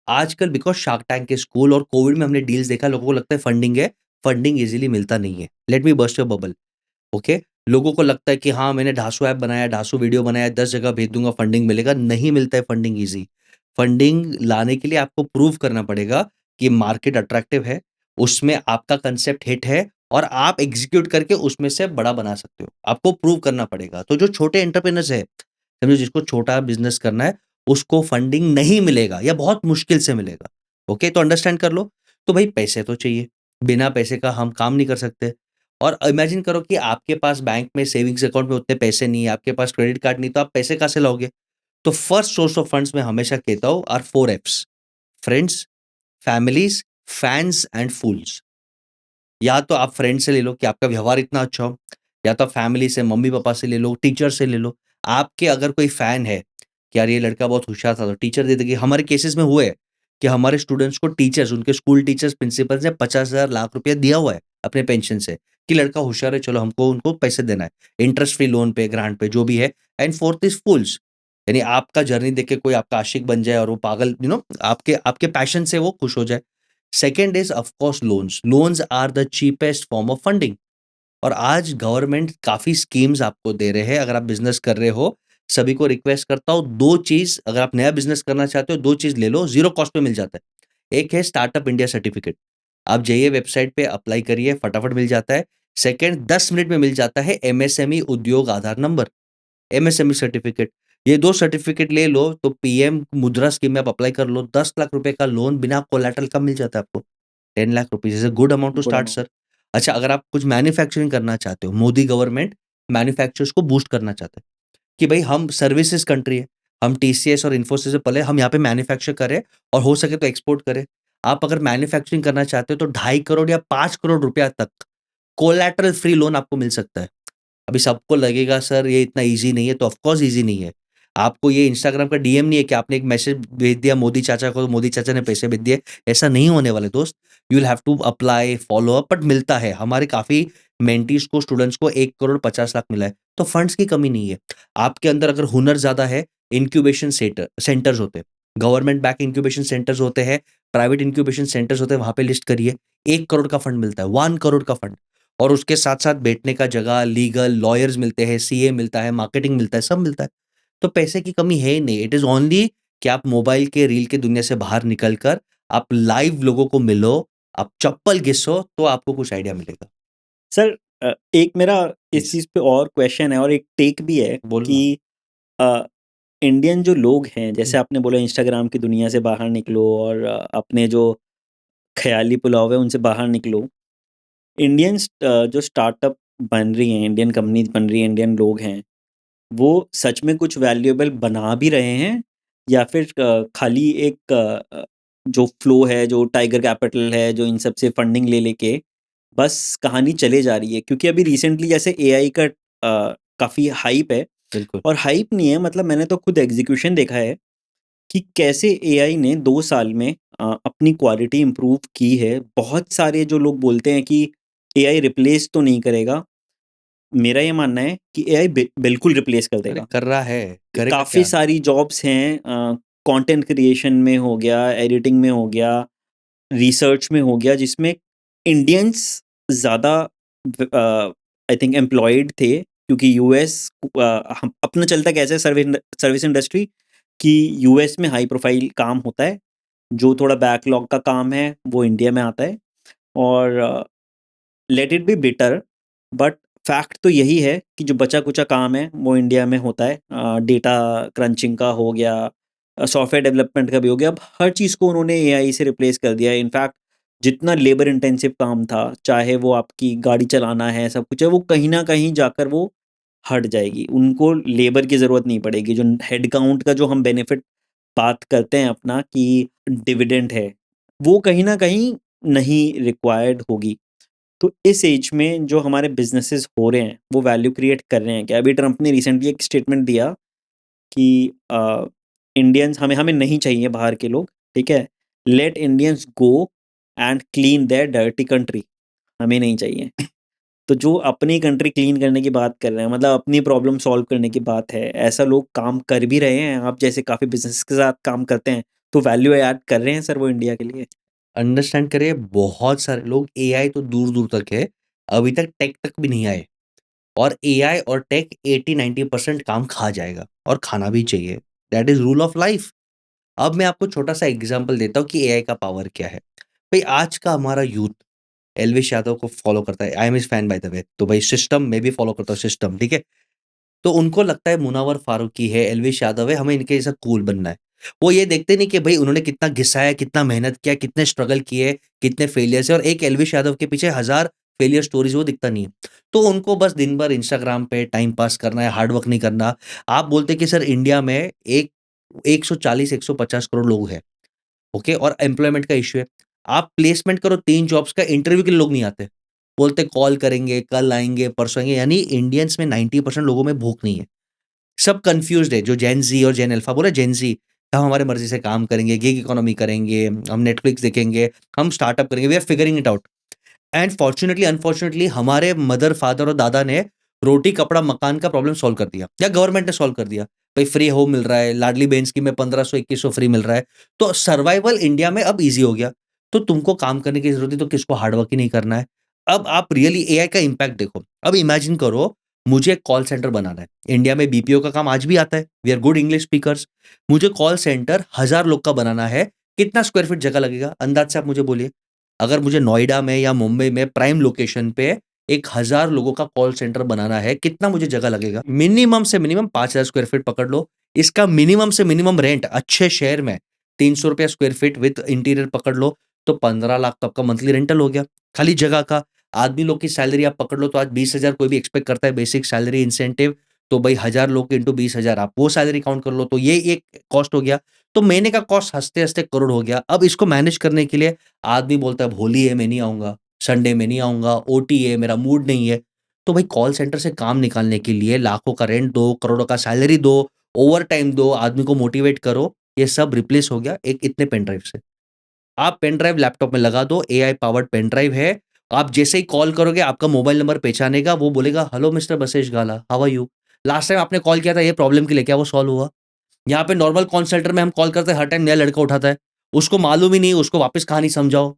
आजकल बिकॉज़ शार्क टैंक के स्कूल और कोविड में हमने डील्स देखा, लोगों को लगता है फंडिंग है, फंडिंग ईज़िली मिलता नहीं है। Let me burst your bubble. Okay? लोगों को लगता है कि हाँ, मैंने ढासू ऐप बनाया, ढासू वीडियो बनाया, 10 जगह भेज दूँगा, फंडिंग मिलेगा। नहीं मिलता है फंडिंग ईज़ी। फंडिंग लाने के लिए आपको प्रूव करना पड़ेगा कि मार्केट अट्रैक्टिव है, उसमें आपका कांसेप्ट हिट है और आप एग्ज़ीक्यूट करके उसमें से बड़ा बना सकते हो। आपको प्रूव करना पड़ेगा। तो जो छोटे एंटरप्रेन्योर्स हैं, समझो जिसको छोटा बिज़नेस करना है, उसको फंडिंग नहीं मिलेगा या बहुत मुश्किल से मिलेगा। ओके? तो अंडरस्टैंड कर लो। तो भई पैसे तो चाहिए, बिना पैसे का हम काम नहीं कर सकते। और इमेजिन करो कि आपके पास बैंक में सेविंग्स अकाउंट में उतने पैसे नहीं है, आपके पास क्रेडिट कार्ड नहीं, तो आप पैसे कहाँ से लाओगे? तो फर्स्ट सोर्स ऑफ फंड्स मैं हमेशा कहता हूँ are 4 Fs, friends, families, fans and fools. या तो आप फ्रेंड से ले लो कि आपका व्यवहार इतना अच्छा हो, या तो फैमिली से, मम्मी-पापा से ले लो, टीचर से ले लो। आपके अगर कोई फैन है कि यार ये लड़का बहुत होशियार था, तो टीचर दे देगी। हमारे केसेस में हुए हैं कि हमारे स्टूडेंट्स को टीचर्स, उनके स्कूल टीचर्स, प्रिंसिपल्स ने 50,000 लाख रुपया दिया हुआ है अपने पेंशन से कि लड़का होशियार है, चलो हमको उनको पैसे देना है। इंटरेस्ट फ्री लोन पे, ग्रांट पे, जो भी है। एंड फोर्थ इज़ फूल्स, यानी आपका जर्नी देख के कोई आपका आशिक बन जाए और वो पागल आपके आपके पैशन से वो खुश हो जाए। Second is of course loans. Loans are the cheapest form of funding. और आज गवर्नमेंट काफ़ी स्कीम्स आपको दे रहे हैं। अगर आप बिज़नेस कर रहे हो, सभी को रिक्वेस्ट करता हूँ 2 चीज़, अगर आप नया बिज़नेस करना चाहते हो 2 चीज़ ले लो, ज़ीरो कॉस्ट पे मिल जाता है। एक है स्टार्टअप इंडिया सर्टिफिकेट। आप जाइए वेबसाइट पे अप्लाई करिए, फटाफट मिल जाता है। सेकंड 10 मिनट में मिल जाता है एमएसएमई उद्योग आधार नंबर, एमएसएमई सर्टिफिकेट। ये 2 सर्टिफिकेट ले लो तो पीएम मुद्रा स्कीम में आप अप्लाई कर लो। 10 लाख रुपए का लोन बिना कोलैटरल का मिल जाता है आपको। 10 lakh rupees is a good amount to good start amount. Sir. अच्छा, अगर आप कुछ मैन्युफैक्चरिंग करना चाहते हो, मोदी गवर्नमेंट मैन्युफैक्चरर्स को बूस्ट करना चाहता है कि भई हम सर्विसेज़ कंट्री है। हम टीसीएस और इन्फोसिस से पले हम यहाँ पे मैन्युफैक्चर करें और हो सके तो एक्सपोर्ट करें। आप अगर मैन्युफैक्चरिंग करना चाहते हो तो 2.5 करोड़ या 5 करोड़ रुपया तक कोलैटरल फ्री लोन आपको मिल सकता है। अभी सबको लगेगा सर ये इतना ईज़ी नहीं है, तो ऑफ कोर्स ईज़ी नहीं है। आपको ये इंस्टाग्राम का डीएम नहीं है कि आपने एक मैसेज भेज दिया मोदी चाचा को, तो मोदी चाचा ने पैसे भेज दिए। ऐसा नहीं होने वाला है दोस्त। You will have to apply, follow up, but मिलता है। हमारे काफ़ी मेंटीज़ को, स्टूडेंट्स को 1 करोड़ 50 लाख मिला है। तो फंड्स की कमी नहीं है। आपके अंदर अगर हुनर ज़्यादा है, इंक्यूबेशन सेंटर्स होते हैं। गवर्नमेंट बैक इंक्यूबेशन सेंटर्स होते हैं, प्राइवेट इंक्यूबेशन सेंटर्स होते हैं, वहाँ पे लिस्ट करिए। 1 करोड़ का फंड मिलता है, 1 करोड़ का फंड। और उसके साथ-साथ बैठने का जगह, लीगल, लॉयर्स मिलते हैं, सीए मिलता है, मार्केटिंग मिलता है, सब मिलता है। तो पैसे की कमी है ही नहीं। इट इज़ ओनली कि आप मोबाइल के रील की दुनिया से बाहर निकल कर आप लाइव लोगों को मिलो, आप चप्पल घिसो, तो आपको कुछ आइडिया मिलेगा। सर एक मेरा इस प्लीज़, चीज़ पे और क्वेश्चन है और एक टेक भी है बोलो कि ना। अ, इंडियन जो लोग हैं, हुँ, जैसे आपने बोला इंस्टाग्राम की दुनिया से बाहर निकलो और अपने जो ख़याली पुलाव है उनसे बाहर निकलो। इंडियंस जो स्टार्टअप बन रही हैं, इंडियन कंपनीज़ बन रही हैं, इंडियन लोग हैं, वो सच में कुछ वैल्यूएबल बना भी रहे हैं या फिर खाली एक जो फ्लो है, जो टाइगर कैपिटल है, जो इन सब से फंडिंग ले लेके बस कहानी चले जा रही है? क्योंकि अभी रिसेंटली जैसे एआई का काफ़ी हाइप है बिल्कुल। और हाइप नहीं है, मतलब मैंने तो खुद एग्ज़ीक्यूशन देखा है कि कैसे एआई ने 2 साल में अपनी क्वालिटी इम्प्रूव की है। बहुत सारे जो लोग बोलते हैं कि एआई रिप्लेस तो नहीं करेगा, मेरा ये मानना है कि एआई बिल्कुल रिप्लेस कर अरे देगा। कर रहा है, करेगा काफ़ी क्या? सारी जॉब्स हैं, कंटेंट क्रिएशन में हो गया, एडिटिंग में हो गया, रिसर्च में हो गया, जिसमें इंडियंस ज़्यादा आई थिंक एम्प्लॉयड थे क्योंकि यूएस हम अपना चलता कैसे है सर्विस इंडस्ट्री कि यूएस में हाई प्रोफाइल काम होता है, जो थोड़ा बैकलॉग का काम है वो इंडिया में आता है और let it be better, but fact तो यही है कि जो बचा-कुचा काम है वो इंडिया में होता है। डेटा क्रंचिंग का हो गया, सॉफ्टवेयर डेवलपमेंट का भी हो गया। अब हर चीज़ को उन्होंने एआई से रिप्लेस कर दिया है। इनफैक्ट जितना लेबर इंटेंसिव काम था, चाहे वो आपकी गाड़ी चलाना है, सब कुछ है, वो कहीं न कहीं जाकर वो हट जाएगी। उनको लेबर की ज़रूरत नहीं पड़ेगी। जो हेड काउंट का जो हम बेनिफिट बात करते हैं अपना कि डिविडेंड है, वो कहीं न कहीं नहीं रिक्वायर्ड होगी। तो इस एज में जो हमारे बिज़नेसेस हो रहे हैं, वो वैल्यू क्रिएट कर रहे हैं क्या? अभी ट्रम्प ने रिसेंटली एक स्टेटमेंट दिया कि इंडियंस हमें हमें नहीं चाहिए बाहर के लोग, ठीक है? Let Indians go and clean their dirty country, हमें नहीं चाहिए। तो जो अपनी कंट्री क्लीन करने की बात कर रहे हैं, मतलब अपनी प्रॉब्लम सॉल्व करने की बात है, ऐसा लोग काम कर भी रहे हैं। आप जैसे काफ़ी बिज़नेस के साथ काम करते हैं, तो वैल्यू ऐड कर रहे हैं सर वो इंडिया के लिए। अंडरस्टैंड करिए, बहुत सारे लोग, एआई तो दूर-दूर तक है, अभी तक टेक तक भी नहीं आए। और एआई और टेक 80-90% काम खा जाएगा और खाना भी चाहिए। That is rule of life. अब मैं आपको छोटा-सा एग्ज़ाम्पल देता हूँ कि एआई का पावर क्या है। भई आज का हमारा यूथ एल्विश यादव को फ़ॉलो करता है। I am his fan by the way. तो भाई सिस्टम मैं भी फ़ॉलो करता हूँ सिस्टम, ठीक है? तो उनको लगता है मुनव्वर फ़ारूकी है, एल्विश यादव है, हमें इनके जैसा कूल बनना है। वो ये देखते नहीं कि भई उन्होंने कितना घिसा है, कितना मेहनत किया, कितने स्ट्रगल किए, कितने फेलियर्स हैं, और एक एल्विश यादव के पीछे हज़ार फेलियर स्टोरीज़ वो दिखता नहीं है। तो उनको बस दिन भर इंस्टाग्राम पे टाइम पास करना है, हार्ड वर्क नहीं करना। आप बोलते हैं कि सर इंडिया में एक 140-150 करोड़ लोग हैं, ओके? और एम्प्लॉयमेंट का इश्यू है। आप प्लेसमेंट करो 3 जॉब्स का, इंटरव्यू के लिए लोग नहीं आते। बोलते कॉल करेंगे, कल आएँगे, परसों आएँगे, यानी इंडियंस में 90% लोगों में भूख नहीं है। सब कन्फ्यूज़्ड है, जो जेन ज़ी और जेन अल्फ़ा बोला जेन ज़ी, हम हमारी मर्ज़ी से काम करेंगे, गिग इकोनॉमी करेंगे, हम नेटफ्लिक्स देखेंगे, हम स्टार्टअप करेंगे, we are figuring it out. And fortunately unfortunately हमारे मदर, फादर और दादा ने रोटी, कपड़ा, मकान का प्रॉब्लम सॉल्व कर दिया या गवर्नमेंट ने सॉल्व कर दिया। भई फ्री होम मिल रहा है, लाडली बहन स्कीम में 1500-2100 फ्री मिल रहा है। तो सर्वाइवल इंडिया में अब ईज़ी हो गया। तो तुमको काम करने की ज़रूरत है तो किसको हार्ड वर्क ही नहीं करना है। अब आप रियली एआई का इम्पैक्ट देखो। अब इमेजिन करो मुझे एक कॉल सेंटर बनाना है। इंडिया में बीपीओ का काम आज भी आता है। We are good English speakers. मुझे कॉल सेंटर 1000 लोग का बनाना है। कितना स्क्वायर फीट जगह लगेगा? अंदाज़ से आप मुझे बोलिए। अगर मुझे नोएडा में या मुंबई में प्राइम लोकेशन पे 1000 लोगों का कॉल सेंटर बनाना है, कितना मुझे जगह लगेगा? मिनिमम से मिनिमम 5000 स्क्वायर फीट पकड़ लो। इसका मिनिमम से मिनिमम रेंट अच्छे शहर में ₹300 स्क्वायर फीट विथ इंटीरियर पकड़ लो, तो 15 लाख तो आपका मंथली रेंटल हो गया, खाली जगह का। आदमी लोग की सैलरी आप पकड़ लो तो आज 20,000 कोई भी एक्सपेक्ट करता है बेसिक सैलरी इंसेंटिव, तो भाई 1000 लोग इंटू 20,000 आप वो सैलरी काउंट कर लो, तो ये एक कॉस्ट हो गया। तो महीने का कॉस्ट हँसते-हँसते करोड़ हो गया। अब इसको मैनेज करने के लिए आदमी बोलता है अब होली है मैं नहीं आऊँगा, संडे में नहीं आऊँगा, ओटी है, मेरा मूड नहीं है। तो भाई कॉल सेंटर से काम निकालने के लिए लाखों का रेंट दो, करोड़ों का सैलरी दो, ओवरटाइम दो, आदमी को मोटिवेट करो, ये सब रिप्लेस हो गया एक इतने पेन ड्राइव से। आप पेन ड्राइव लैपटॉप में लगा दो, एआई पावर्ड पेन ड्राइव है। आप जैसे ही कॉल करोगे आपका मोबाइल नंबर पहचानेगा, वो बोलेगा hello mister Basesh Gala, how are you? Last time आपने कॉल किया था ये प्रॉब्लम के लिए, क्या वो सॉल्व हुआ? यहाँ पे नॉर्मल कॉल सेंटर में हम कॉल करते हैं, हर टाइम नया लड़का उठाता है। उसको मालूम ही नहीं, उसको वापस कहानी समझाओ।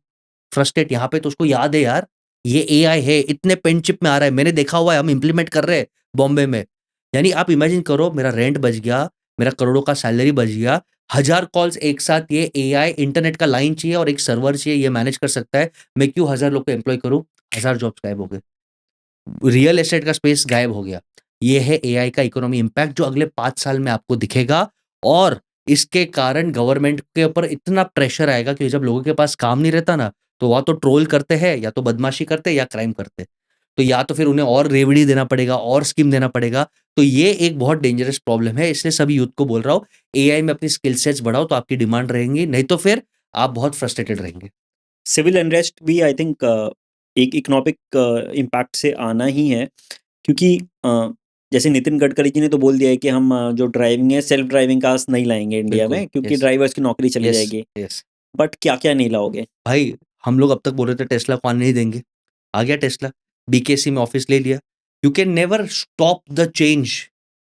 फ्रस्ट्रेट यहाँ पे तो उसको याद है यार, ये एआई है, इतने पेन चिप में आ रहा है, मैंने देखा हुआ है, हम इम्प्लीमेंट कर रहे हैं बॉम्बे में। यानी आप इमेजिन करो मेरा रेंट बच गया, मेरा करोड़ों का सैलरी बच गया, 1000 कॉल्स एक साथ ये एआई इंटरनेट का लाइन चाहिए और एक सर्वर चाहिए, ये मैनेज कर सकता है। मैं क्यों 1000 लोग को एम्प्लॉय करूँ? 1000 जॉब्स गायब हो गए। रियल एस्टेट का स्पेस गायब हो गया। ये है एआई का इकोनॉमी इम्पैक्ट जो अगले 5 साल में आपको दिखेगा और इसके कारण गवर्नमेंट के ऊपर इतना प्रेशर आएगा कि जब लोगों के पास काम नहीं रहता ना, तो या तो ट्रोल करते हैं, या तो बदमाशी करते हैं, या क्राइम करते हैं। तो या तो फिर उन्हें और रेवड़ी देना पड़ेगा और स्कीम देना पड़ेगा। तो ये एक बहुत डेंजरस प्रॉब्लम है, इसलिए सभी यूथ को बोल रहा हूँ, एआई में अपनी स्किल सेट्स बढ़ाओ तो आपकी डिमांड रहेंगी, नहीं तो फिर आप बहुत फ्रस्ट्रेटेड रहेंगे। सिविल अनरेस्ट भी आई थिंक एक इकोनॉमिक इम्पैक्ट से आना ही है, क्योंकि जैसे नितिन गडकरी जी ने तो बोल दिया है कि हम जो ड्राइविंग है सेल्फ ड्राइविंग कार्स नहीं लाएंगे इंडिया बिल्कुल, में, क्योंकि यस, ड्राइवर्स की नौकरी चली यस, जाएगी। यस। बट क्या-क्या नहीं लाओगे? भाई, हम लोग अब तक बोल रहे थे टेस्ला को आने नहीं देंगे। आ गया टेस्ला, बीकेसी में ऑफिस ले लिया। You can never stop the change,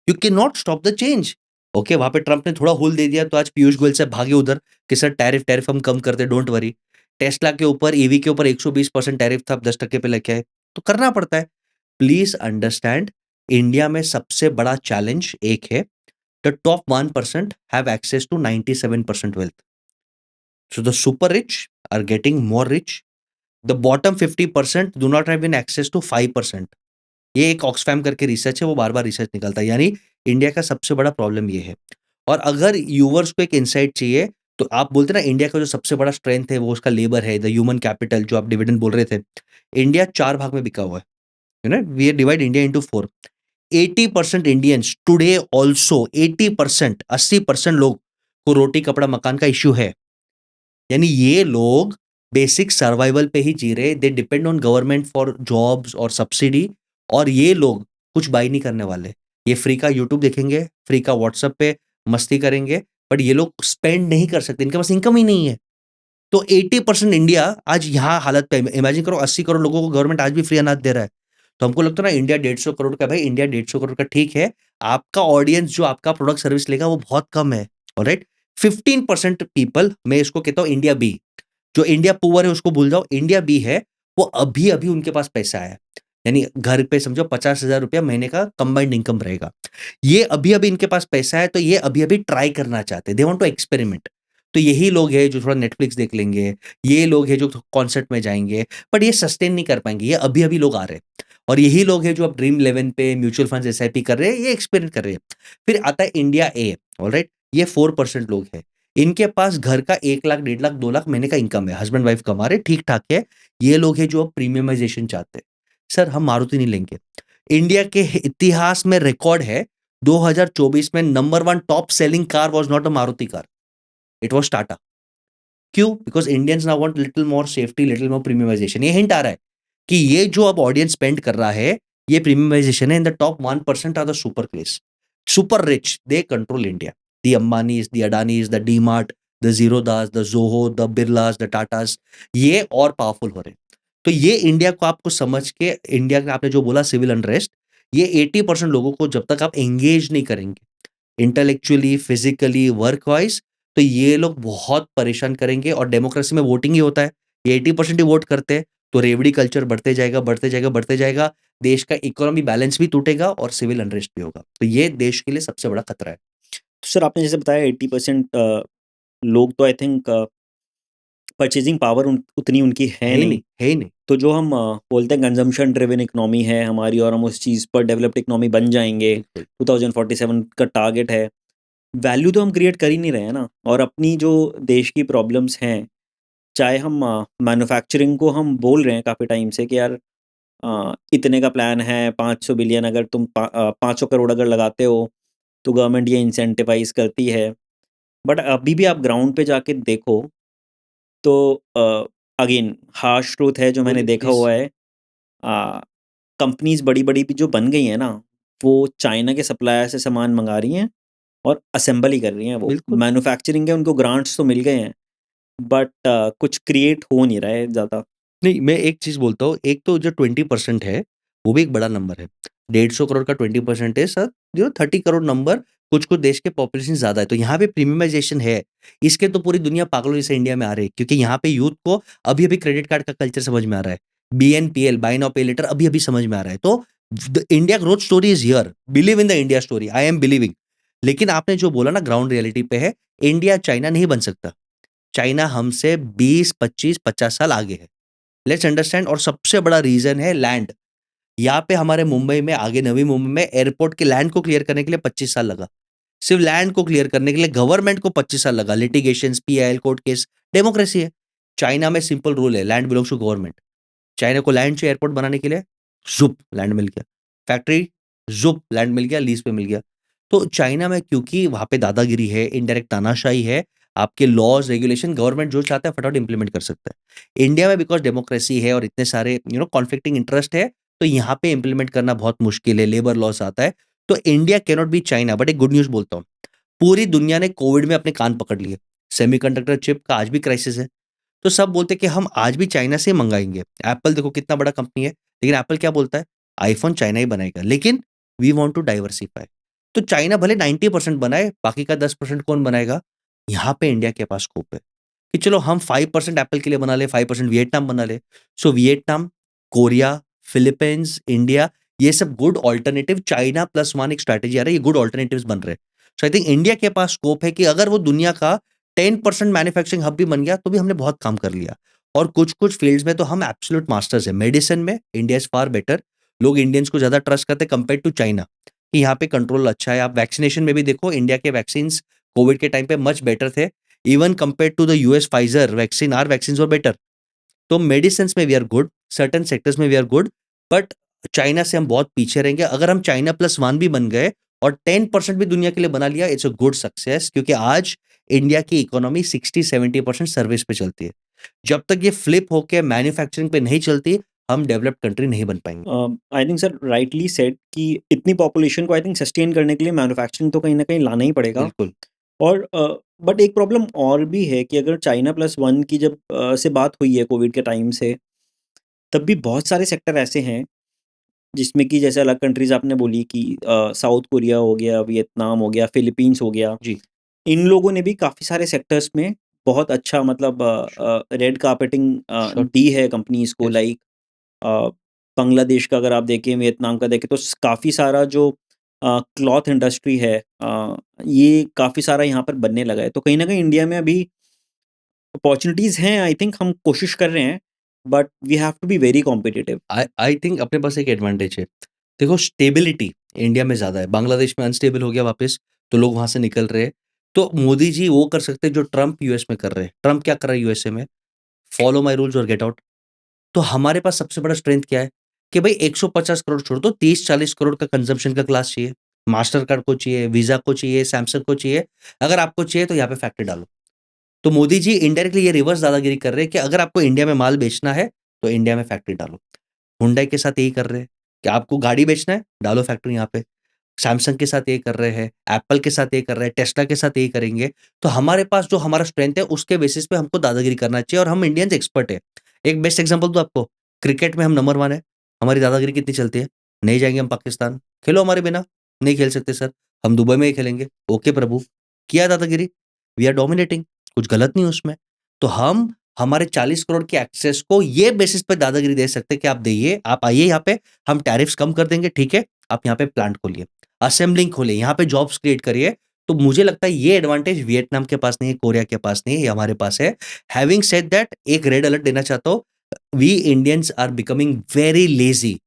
you can not stop the change. Okay, वहाँ पे ट्रम्प ने थोड़ा होल दे दिया तो आज पीयूष गोयल साहब भागे उधर कि सर टैरिफ टैरिफ हम कम कर दें, डोंट वरी। टेस्ला के ऊपर, ईवी के ऊपर 120% टैरिफ था, अब 10% पे लेके आए। तो करना पड़ता है। प्लीज़ अंडरस्टैंड, इंडिया में सबसे बड़ा चैलेंज एक है, the top 1% have access to 97% wealth. So the super rich are getting more rich, the bottom 50% do not have in access to 5%। ये एक ऑक्सफैम करके रिसर्च है, वो बार-बार रिसर्च निकलता है। यानी इंडिया का सबसे बड़ा प्रॉब्लम ये है। और अगर व्यूअर्स को एक इनसाइट चाहिए, तो आप बोलते हैं ना इंडिया का जो सबसे बड़ा स्ट्रेंथ है वो उसका लेबर है, द ह्यूमन कैपिटल जो आप डिविडेंड बोल रहे थे। इंडिया 4 भाग में बिका हुआ है। You know we divide India into 4। 80% Indians today also 80% 80% लोग को रोटी, कपड़ा, मकान का इश्यू है। यानी ये लोग बेसिक सर्वाइवल पे ही जी रहे, they depend on government for jobs और सब्सिडी, और ये लोग कुछ बाय नहीं करने वाले। ये फ्री का यूट्यूब देखेंगे, फ्री का व्हाट्सएप पे मस्ती करेंगे, बट ये लोग स्पेंड नहीं कर सकते, इनके पास इनकम ही नहीं है। तो 80% इंडिया आज यहाँ हालत पे है। इमेजिन करो 80 करोड़ लोगों को गवर्नमेंट आज भी फ्री अनाज दे रहा है। तो हमको लगता है ना इंडिया 150 करोड़ का, भाई इंडिया 150 करोड़ का ठीक है, आपका ऑडियंस जो आपका प्रोडक्ट सर्विस लेगा वो बहुत कम है, ऑलराइट। 15% पीपल, मैं इसको कहता हूँ इंडिया बी, जो इंडिया पुअर है उसको भूल जाओ, इंडिया बी है, वो अभी-अभी उनके पास पैसा है। यानी घर पे समझो 50,000 रुपया महीने का कंबाइंड इनकम रहेगा। ये अभी-अभी इनके पास पैसा है, तो ये अभी-अभी ट्राई करना चाहते हैं, दे वांट टू एक्सपेरिमेंट। तो यही लोग हैं जो थोड़ा नेटफ्लिक्स देख लेंगे, ये लोग हैं जो कॉन्सर्ट में जाएँगे, बट ये सस्टेन नहीं कर पाएँगे, ये अभी-अभी लोग आ रहे हैं। और यही लोग हैं जो अब ड्रीम 11 पे म्यूचुअल फंड्स एसआईपी कर रहे हैं, ये एक्सपेरिमेंट कर रहे हैं। फिर आता है इंडिया ए, ऑलराइट, ये 4% लोग हैं। इनके पास घर का 1 लाख, 1.5 लाख, 2 लाख महीने का इनकम है, हस्बैंड वाइफ कमा रहे, ठीक-ठाक है। ये लोग हैं जो अब प्रीमियमाइज़ेशन चाहते हैं। सर हम मारुति नहीं लेंगे। इंडिया के इतिहास में रिकॉर्ड है, 2024 में number 1 top selling car was not a Maruti car, it was Tata. क्यों? Because Indians now want little more safety, little more premiumisation. ये हिंट आ रहा है कि ये जो अब ऑडियंस स्पेंड कर रहा है, ये प्रीमियमाइजेशन है। In the top 1% are the super class, super rich, they control India. The Ambanis, the Adanis, the DMart, the Zerodhas, the Zoho, the Birlas, the Tatas, ये और पावरफुल हो रहे हैं। तो ये इंडिया को आपको समझ के, इंडिया का आपने जो बोला सिविल अनरेस्ट, ये 80% लोगों को जब तक आप एंगेज नहीं करेंगे इंटेलेक्चुअली, फिजिकली, वर्क वाइज, तो ये लोग बहुत परेशान करेंगे। और डेमोक्रेसी में वोटिंग ही होता है, ये 80% ही वोट करते हैं, तो रेवड़ी कल्चर बढ़ते जाएगा, बढ़ते जाएगा, बढ़ते जाएगा। देश का इकोनॉमी बैलेंस भी टूटेगा और सिविल अनरेस्ट भी होगा। तो ये देश के लिए सबसे बड़ा खतरा है। तो सर आपने जैसे बताया 80% लोग तो आई थिंक परचेजिंग पावर उतनी उनकी है नहीं। है ही नहीं। तो जो हम बोलते हैं कंजम्पशन ड्रिवन इकोनॉमी है हमारी और हम उस चीज़ पर डेवलप्ड इकोनॉमी बन जाएंगे, बिल्कुल 2047 का टारगेट है, वैल्यू तो हम क्रिएट कर ही नहीं रहे हैं ना। और अपनी जो देश की प्रॉब्लम्स हैं, चाहे हम मैन्युफैक्चरिंग को हम बोल रहे हैं काफ़ी टाइम से कि यार इतने का प्लान है 500 बिलियन, अगर तुम 500 करोड़ अगर लगाते हो तो गवर्नमेंट ये इंसेंटिवाइज करती है। बट अभी भी आप ग्राउंड पे जाके देखो तो अगेन हार्श ट्रूथ है जो मैंने बोलिए देखा प्लीज। हुआ है। कंपनीज बड़ी बड़ी भी जो बन गई हैं ना, वो चाइना के सप्लायर से सामान मंगा रही हैं और असेंबल ही कर रही हैं। वो बिल्कुल मैन्युफैक्चरिंग के उनको ग्रांट्स तो मिल गए हैं, बट कुछ क्रिएट हो नहीं रहा है ज़्यादा। नहीं, मैं एक चीज़ बोलता हूँ, एक तो जो 20% है, वो भी एक बड़ा नंबर है। 150 करोड़ का 20% है सर, जो 30 करोड़ नंबर, कुछ-कुछ देश के पॉपुलेशन ज़्यादा है, तो यहाँ पे प्रीमियमाइज़ेशन है। इसके तो पूरी दुनिया पागलों जैसे इंडिया में आ रही है, क्योंकि यहाँ पे यूथ को अभी-अभी क्रेडिट कार्ड का कल्चर समझ में आ रहा है। बीएनपीएल, बाय नाउ पे लेटर, अभी-अभी समझ में आ रहा है। तो the India growth story is here, believe in the India story, I am believing. लेकिन आपने जो बोला ना ग्राउंड रियलिटी पे है, इंडिया चाइना नहीं बन सकता। चाइना हमसे 20, 25, 50 साल आगे है। Let's understand. और सबसे बड़ा रीजन है लैंड। यहाँ पे हमारे मुंबई में, आगे नवी मुंबई में एयरपोर्ट के लैंड को क्लियर करने के लिए 25 साल लगा। सिर्फ लैंड को क्लियर करने के लिए गवर्नमेंट को 25 साल लगा। Litigation, PIL, court case, democracy है। चाइना में सिंपल रूल है, land belongs to government. China को लैंड चाहिए एयरपोर्ट बनाने के लिए, जुप लैंड मिल गया। फैक्ट्री, जुप लैंड मिल गया, लीज पे मिल गया। तो चाइना में क्योंकि वहां पे दादागिरी है, इनडायरेक्ट तानाशाही है, आपके लॉज रेगुलेशन गवर्नमेंट जो चाहता है फटाफट इंप्लीमेंट कर सकता है। इंडिया में बिकॉज डेमोक्रेसी है और इतने सारे कॉन्फ्लिक्टिंग इंटरेस्ट है, तो यहाँ पे इंप्लीमेंट करना बहुत मुश्किल है, लेबर लॉस आता है। तो India cannot be China. But एक गुड न्यूज बोलता हूँ, पूरी दुनिया ने कोविड में अपने कान पकड़ लिए। सेमीकंडक्टर चिप का आज भी क्राइसिस है, तो सब बोलते हैं कि हम आज भी चाइना से मंगाएंगे। एप्पल देखो कितना बड़ा कंपनी है, लेकिन एप्पल क्या बोलता है, आईफोन चाइना ही बनाएगा, लेकिन वी वांट टू डाइवर्सिफाई। तो चाइना भले 90% बनाए, बाकी का 10% कौन बनाएगा? यहाँ पे इंडिया के पास स्कोप है कि चलो हम 5% एप्पल के लिए बना ले, 5% वियतनाम बना ले। सो वियतनाम, कोरिया, फिलीपींस, इंडिया, ये सब good alternative, China plus one एक स्ट्रैटेजी आ रही है, ये गुड ऑल्टरनेटिव्स बन रहे हैं। सो आई थिंक इंडिया के पास स्कोप है कि अगर वो दुनिया का 10% मैन्युफैक्चरिंग हब भी बन गया तो भी हमने बहुत काम कर लिया। और कुछ-कुछ फील्ड्स में तो हम एब्सोल्यूट मास्टर्स हैं। मेडिसिन में इंडिया इज़ फार बेटर। लोग इंडियंस को ज़्यादा ट्रस्ट करते हैं कंपेयर्ड टू चाइना, कि यहाँ पे कंट्रोल अच्छा है। आप वैक्सीनेशन में भी देखो, इंडिया के वैक्सीन्स कोविड के टाइम पे मच बेटर थे। Even compared to the US Pfizer vaccine, our vaccines were better. तो मेडिसिन्स में we are good, certain sectors में we are good, but China से हम बहुत पीछे रहेंगे। अगर हम चाइना प्लस वन भी बन गए और 10% भी दुनिया के लिए बना लिया, इट्स अ गुड सक्सेस, क्योंकि आज इंडिया की इकोनॉमी 60-70% सर्विस पे चलती है। जब तक ये फ्लिप होके मैन्युफैक्चरिंग पे नहीं चलती, हम डेवलप्ड कंट्री नहीं बन पाएंगे। I think sir rightly said कि इतनी पॉपुलेशन को आई थिंक सस्टेन करने के लिए मैन्युफैक्चरिंग तो कहीं ना कहीं लाना ही पड़ेगा। बिल्कुल। और बट एक प्रॉब्लम और भी है कि अगर चाइना प्लस वन की जब से बात हुई है कोविड के टाइम से, तब भी बहुत सारे सेक्टर ऐसे हैं जिसमें कि जैसे अलग कंट्रीज आपने बोली कि साउथ कोरिया हो गया, वियतनाम हो गया, फिलीपींस हो गया, जी। इन लोगों ने भी काफ़ी सारे सेक्टर्स में बहुत अच्छा मतलब रेड कार्पेटिंग श्योर। दी है कंपनीज को। यस। लाइक बांग्लादेश का अगर आप देखें, वियतनाम का देखें, तो काफ़ी सारा जो क्लॉथ इंडस्ट्री है, ये काफ़ी सारा यहाँ पर बनने लगा है। तो कहीं ना कहीं इंडिया में अभी अपॉर्चुनिटीज़ हैं, आई थिंक हम कोशिश कर रहे हैं, but we have to be very competitive. I I think अपने पास एक एडवांटेज है। देखो स्टेबिलिटी इंडिया में ज़्यादा है। बांग्लादेश में अनस्टेबल हो गया वापस, तो लोग वहाँ से निकल रहे हैं। तो मोदी जी वो कर सकते हैं जो ट्रम्प यूएस में कर रहे हैं। ट्रम्प क्या कर रहा है यूएसए में? फॉलो माय रूल्स और गेट आउट। तो हमारे पास सबसे बड़ा स्ट्रेंथ क्या है कि भाई 150 करोड़ छोड़ दो, 30-40 करोड़ का कंजम्पशन का क्लास चाहिए। मास्टर कार्ड को चाहिए, वीज़ा को चाहिए, सैमसंग को चाहिए। अगर आपको चाहिए तो यहाँ पे फैक्ट्री डालो। तो मोदी जी इनडायरेक्टली ये रिवर्स दादागिरी कर रहे हैं कि अगर आपको इंडिया में माल बेचना है, तो इंडिया में फैक्ट्री डालो। हुंडई के साथ यही कर रहे हैं कि आपको गाड़ी बेचना है, डालो फैक्ट्री यहाँ पे। सैमसंग के साथ यही कर रहे हैं, एप्पल के साथ यही कर रहे हैं, टेस्ला के साथ यही करेंगे। तो हमारे पास जो हमारा स्ट्रेंथ है उसके बेसिस पे हमको दादागिरी करना चाहिए, और हम इंडियंस एक्सपर्ट है। एक बेस्ट एग्जांपल दूं आपको, क्रिकेट में हम नंबर 1 है। हमारी दादागिरी कितनी चलती है, नहीं जाएंगे हम पाकिस्तान, खेलो हमारे बिना, नहीं खेल सकते सर, हम दुबई में ही खेलेंगे। ओके प्रभु, किया दादागिरी, वी आर डोमिनेटिंग, कुछ गलत नहीं उसमें। तो हम हमारे 40 करोड़ के एक्सेस को ये बेसिस पे दादागिरी दे सकते हैं कि आप दइए, आप आइए यहाँ पे, हम टैरिफ्स कम कर देंगे, ठीक है, आप यहाँ पे प्लांट खोलिए, असेंबलिंग खोले, यहाँ पे जॉब्स क्रिएट करिए। तो मुझे लगता है ये एडवांटेज वियतनाम के पास नहीं है, कोरिया के पास नहीं है, ये हमारे पास है। हैविंग सेड दैट, एक रेड अलर्ट देना चाहता हूँ, we Indians are becoming very lazy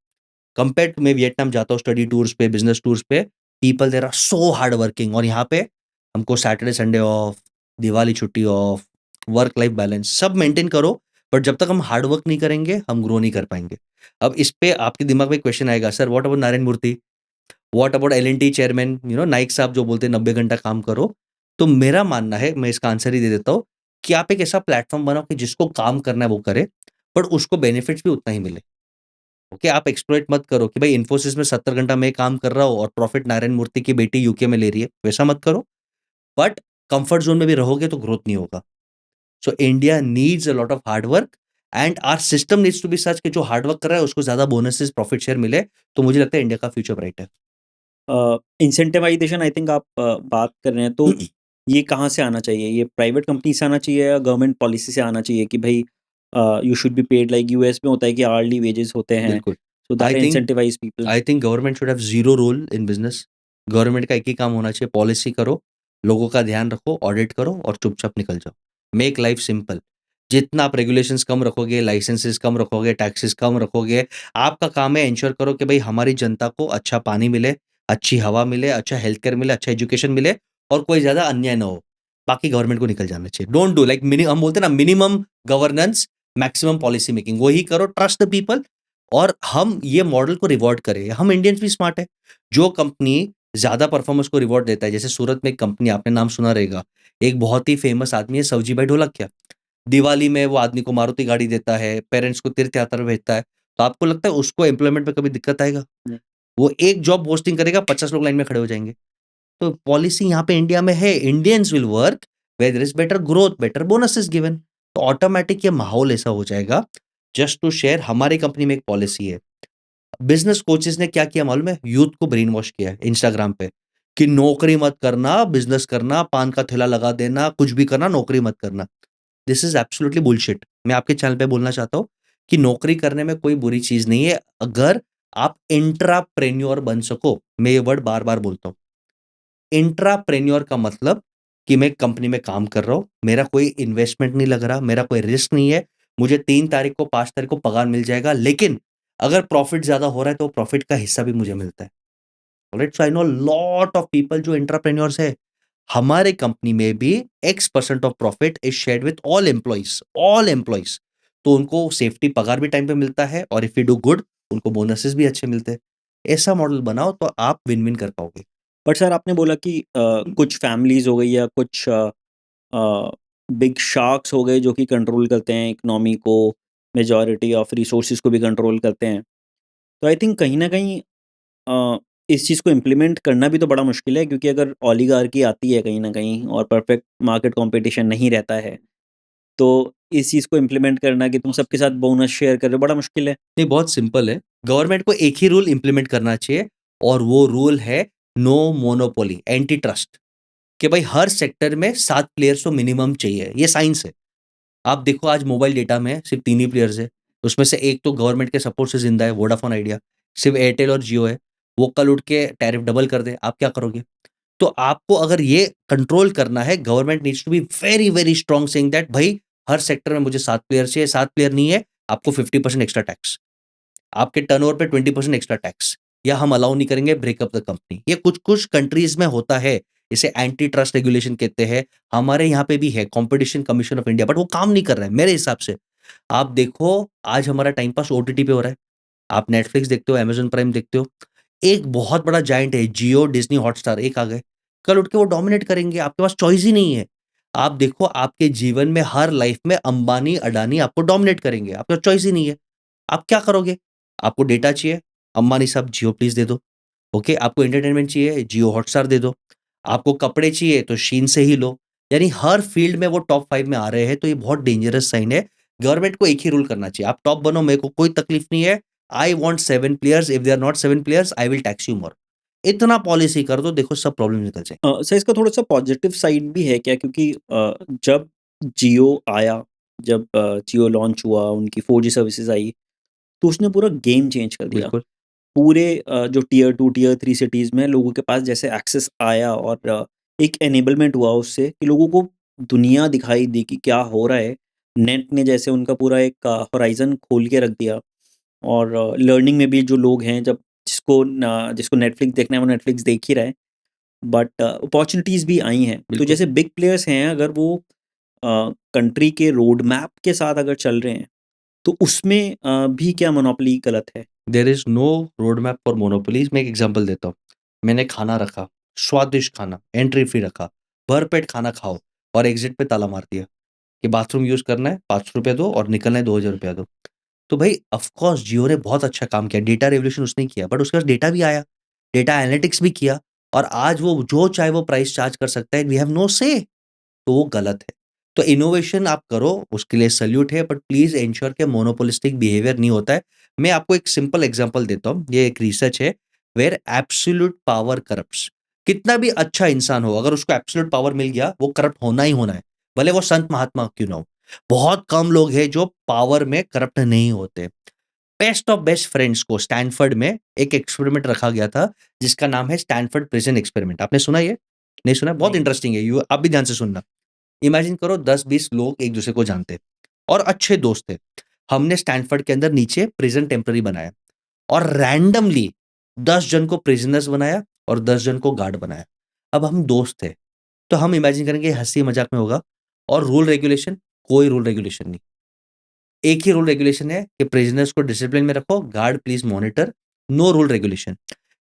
compare to. मैं वियतनाम जाता हूँ स्टडी टूर्स पे, बिजनेस टूर्स पे, people there are so hard working, और यहाँ पे हमको सैटरडे संडे ऑफ, दिवाली छुट्टी ऑफ, वर्क लाइफ बैलेंस सब मेंटेन करो, बट जब तक हम हार्ड वर्क नहीं करेंगे हम ग्रो नहीं कर पाएंगे। अब इस पे आपके दिमाग में क्वेश्चन आएगा, sir what about Narayana Murthy, what about L and T chairman, Naik साहब जो बोलते हैं 90 घंटा काम करो। तो मेरा मानना है, मैं इसका आंसर ही दे देता हूँ, कि आप एक ऐसा प्लेटफॉर्म बनाओ कि जिसको काम करना है वो करे, बट उसको बेनिफिट्स भी उतना ही मिले। ओके, आप एक्सप्लॉइट मत करो कि भाई इन्फोसिस में 70 घंटा मैं काम कर रहा हूँ और प्रॉफिट नारायण मूर्ति की बेटी यूके में ले रही है, वैसा मत करो। बट कंफर्ट जोन में भी रहोगे तो ग्रोथ नहीं होगा। So India needs a lot of hard work, and our system needs to be such कि जो हार्ड वर्क कर रहा है उसको ज्यादा बोनसेस, प्रॉफिट शेयर मिले। तो मुझे लगता है इंडिया का फ्यूचर ब्राइट है। इंसेंटिवाइजेशन आई थिंक आप बात कर रहे हैं, तो ये कहाँ से आना चाहिए? ये प्राइवेट कंपनी से आना चाहिए या गवर्नमेंट पॉलिसी से आना चाहिए कि भाई you should be paid, like US में होता है कि आवर्ली वेजेस होते हैं, बिल्कुल। So that I think incentivise people. I think government should have zero role in business. Government का एक ही काम होना चाहिए, पॉलिसी करो, लोगों का ध्यान रखो, ऑडिट करो और चुपचाप निकल जाओ। Make life simple. जितना आप रेगुलेशंस कम रखोगे, लाइसेंसेस कम रखोगे, टैक्सेस कम रखोगे, आपका काम है इंश्योर करो कि भाई हमारी जनता को अच्छा पानी मिले, अच्छी हवा मिले, अच्छा हेल्थ केयर मिले, अच्छा एजुकेशन मिले, और कोई ज्यादा अन्याय ना हो। बाकी गवर्नमेंट को निकल जाना चाहिए। डोंट डू लाइक हम बोलते हैं ना, minimum governance maximum policy making, वही करो, ट्रस्ट द पीपल। और हम ये मॉडल को रिवॉर्ड करें। हम इंडियंस भी स्मार्ट है, जो कंपनी ज्यादा परफॉर्मेंस को रिवॉर्ड देता है, जैसे सूरत में एक कंपनी, आपने नाम सुना रहेगा, एक बहुत ही फेमस आदमी है सवजी भाई ढोलकिया। दिवाली में वो आदमी को मारुति गाड़ी देता है, पेरेंट्स को तीर्थ यात्रा भेजता है। तो आपको लगता है उसको एम्प्लॉयमेंट में कभी दिक्कत आएगा? नहीं। वो एक जॉब पोस्टिंग करेगा, 50 लोग लाइन में खड़े हो जाएंगे। तो पॉलिसी यहाँ पे इंडिया में है, Indians will work where there is better growth, better bonuses given. तो ऑटोमेटिक ये माहौल ऐसा हो जाएगा। जस्ट टू शेयर, हमारी कंपनी में एक पॉलिसी है, बिजनेस कोचेस ने क्या किया मालूम है, यूथ को ब्रेन वॉश किया है इंस्टाग्राम पे, कि नौकरी मत करना, बिजनेस करना, पान का थैला लगा देना, कुछ भी करना, नौकरी मत करना। This is absolutely bullshit. मैं आपके चैनल पे बोलना चाहता हूँ कि नौकरी करने में कोई बुरी चीज नहीं है, अगर आप इंट्राप्रेन्योर बन सको। मैं ये वर्ड बार बार बोलता हूँ, इंट्राप्रेन्योर का मतलब कि मैं कंपनी में काम कर रहा हूँ, मेरा कोई इन्वेस्टमेंट नहीं लग रहा, मेरा कोई रिस्क नहीं है, मुझे 3 तारीख को 5 तारीख को पगार मिल जाएगा, लेकिन अगर प्रॉफिट ज्यादा हो रहा है तो प्रॉफिट का हिस्सा भी मुझे मिलता है। Right, so I know lot of people जो इंट्राप्रेन्योर्स है। हमारे कंपनी में भी X% of profit is shared with all employees. तो उनको सेफ्टी पगार भी टाइम पे मिलता है, और इफ यू डू गुड उनको बोनसेस भी अच्छे मिलते हैं। ऐसा मॉडल बनाओ तो आप विन विन कर पाओगे। बट सर आपने बोला कि कुछ फैमिलीज हो गई या कुछ बिग शार्क्स हो गए जो कि कंट्रोल करते हैं इकोनॉमी को, मेजॉरिटी ऑफ रिसोर्सेज को भी कंट्रोल करते हैं। तो आई थिंक कहीं ना कहीं इस चीज़ को इम्प्लीमेंट करना भी तो बड़ा मुश्किल है, क्योंकि अगर ओलिगार्की आती है कहीं ना कहीं और परफेक्ट मार्केट कंपटीशन नहीं रहता है, तो इस चीज़ को इम्प्लीमेंट करना कि तुम सबके साथ बोनस शेयर कर रहे हो, बड़ा मुश्किल है। नहीं, बहुत सिंपल है। गवर्नमेंट को एक ही रूल इंप्लीमेंट करना चाहिए, और वो रूल है नो मोनोपोली, एंटी ट्रस्ट। कि भाई हर सेक्टर में 7 प्लेयर्स तो मिनिमम चाहिए, ये साइंस है। आप देखो आज मोबाइल डेटा में सिर्फ 3 ही प्लेयर्स है, उसमें से एक तो गवर्नमेंट के सपोर्ट से जिंदा है, वोडाफोन आइडिया। सिर्फ एयरटेल और जियो है, वो कल उठ के टैरिफ डबल कर दे, आप क्या करोगे? तो आपको अगर ये कंट्रोल करना है, government needs to be very very strong saying that भाई हर सेक्टर में मुझे 7 प्लेयर चाहिए, 7 प्लेयर नहीं है, आपको 50% एक्स्ट्रा टैक्स, आपके टर्नओवर पे 20% एक्स्ट्रा टैक्स, या हम अलाउ नहीं करेंगे, ब्रेकअप द कंपनी। ये कुछ कुछ कंट्रीज में होता है, इसे एंटी ट्रस्ट रेगुलेशन कहते हैं। हमारे यहाँ पे भी है competition commission of India, but वो काम नहीं कर रहा है मेरे हिसाब से। आप देखो आज हमारा टाइम पास ओटीटी पे हो रहा है, आप नेटफ्लिक्स देखते हो, अमेजन प्राइम देखते हो, एक बहुत बड़ा जाइंट है जियो, डिज्नी हॉटस्टार, एक आ गए, कल उठ के वो डोमिनेट करेंगे, आपके पास चॉइस ही नहीं है। आप देखो आपके जीवन में हर लाइफ में अंबानी अडानी आपको डोमिनेट करेंगे, आपके पास चॉइस ही नहीं है। आप क्या करोगे? आपको डेटा चाहिए, अंबानी साहब जियो प्लीज़ दे दो। ओके, आपको एंटरटेनमेंट चाहिए, जियो हॉटस्टार दे दो। आपको कपड़े चाहिए तो शीन से ही लो। यानी हर फील्ड में वो टॉप 5 में आ रहे हैं, तो ये बहुत डेंजरस साइन है। गवर्नमेंट को एक ही रूल करना चाहिए, आप टॉप बनो, मेरे को कोई तकलीफ नहीं है। I want 7 players, if they are not 7 players I will tax you more. इतना पॉलिसी कर दो, देखो सब प्रॉब्लम निकल जाए। सर इसका थोड़ा-सा पॉजिटिव साइड भी है क्या? क्योंकि जब जियो आया, जब जियो लॉन्च हुआ, उनकी 4G सर्विसेज़ आई, तो उसने पूरा गेम चेंज कर दिया। बिल्कुल, पूरे जो टियर 2, टियर 3 सिटीज़ में लोगों के पास जैसे एक्सेस आया और एक एनेबलमेंट हुआ उससे कि लोगों को दुनिया दिखाई दी कि क्या हो रहा है। नेट ने जैसे उनका पूरा एक होराइज़न खोल के रख दिया और लर्निंग में भी जो लोग हैं जब जिसको नेटफ्लिक्स देखना है वो नेटफ्लिक्स देख ही रहा है। बट अपॉर्च्युनिटीज़ भी आई हैं। तो बिल्कुल। जैसे बिग प्लेयर्स हैं अगर वो कंट्री के रोड मैप के साथ अगर चल रहे हैं, तो उसमें भी क्या मोनोपोली गलत है? There is no road map for monopolies. मैं एक एग्ज़ाम्पल देता हूँ। मैंने खाना रखा, स्वादिष्ट खाना, एंट्री फी रखा, भरपेट खाना खाओ और एग्ज़िट पे ताला मार दिया कि बाथरूम यूज़ करना है ₹500 दो और निकलना है ₹2000 दो। तो भाई ऑफ कोर्स जियो ने बहुत अच्छा काम किया, डेटा रेवोल्यूशन उसने किया, बट उसके पास डेटा भी आया, डेटा एनालिटिक्स भी किया और आज वो जो चाहे वो प्राइस चार्ज कर सकता है, वी हैव नो से। तो वो गलत है। तो इनोवेशन आप करो, उसके लिए सैल्यूट है, बट प्लीज़ एंश्योर कि मोनोपोलिस्टिक बिहेवियर नहीं होता है। मैं आपको एक सिंपल एग्ज़ाम्पल देता हूँ, ये एक रिसर्च है, वेयर एब्सोल्यूट पावर करप्ट्स। कितना भी अच्छा इंसान हो, अगर उसको एब्सोल्यूट पावर मिल गया, वो करप्ट होना ही होना है, भले वो संत महात्मा क्यों ना हो। बहुत कम लोग हैं जो पावर में करप्ट नहीं होते। बेस्ट ऑफ बेस्ट फ्रेंड्स को स्टैनफोर्ड में एक एक्सपेरिमेंट रखा गया था, जिसका नाम है स्टैनफोर्ड प्रिजन एक्सपेरिमेंट। आपने सुना ये? नहीं सुना? बहुत नहीं। इंटरेस्टिंग है, आप भी ध्यान से सुनना। इमेजिन करो 10-20 लोग एक दूसरे को जानते और अच्छे दोस्त थे। हमने स्टैनफोर्ड के अंदर नीचे प्रिजन टेम्पररी बनाया और रैंडमली 10 जन को प्रिजनर्स बनाया और 10 जन को गार्ड बनाया। अब हम दोस्त थे, तो हम इमेजिन करेंगे हँसी मज़ाक में होगा और रूल रेगुलेशन, कोई रूल रेगुलेशन नहीं। एक ही रूल रेगुलेशन है कि प्रिजनर्स को डिसिप्लिन में रखो, guard please monitor, no rule regulation.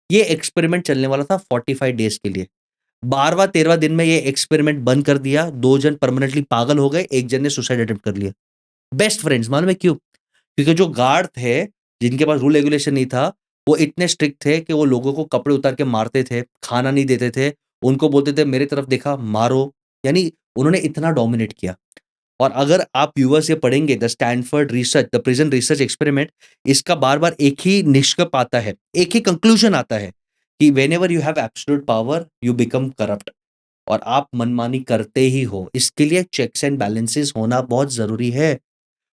ये एक्सपेरिमेंट चलने वाला था 45 डेज़ के लिए। 12वाँ 13वाँ दिन में ये एक्सपेरिमेंट बंद कर दिया, 2 जन परमानेंटली पागल हो गए, 1 जन ने सुसाइड अटेम्प्ट कर लिया। बेस्ट फ्रेंड्स, मालूम है क्यों? क्योंकि जो गार्ड थे, जिनके पास रूल रेगुलेशन नहीं था, वो इतने स्ट्रिक्ट थे कि वो लोगों को कपड़े उतार के मारते थे, खाना नहीं देते थे, उनको बोलते थे मेरे तरफ देखा मारो, यानी उन्होंने इतना डोमिनेट किया। और अगर आप यूएस से पढ़ेंगे the Stanford research, the prison research experiment, इसका बार-बार एक ही निष्कर्ष आता है, एक ही कंक्लूजन आता है कि whenever you have absolute power, you become corrupt और आप मनमानी करते ही हो। इसके लिए चेक्स एंड बैलेंसेस होना बहुत ज़रूरी है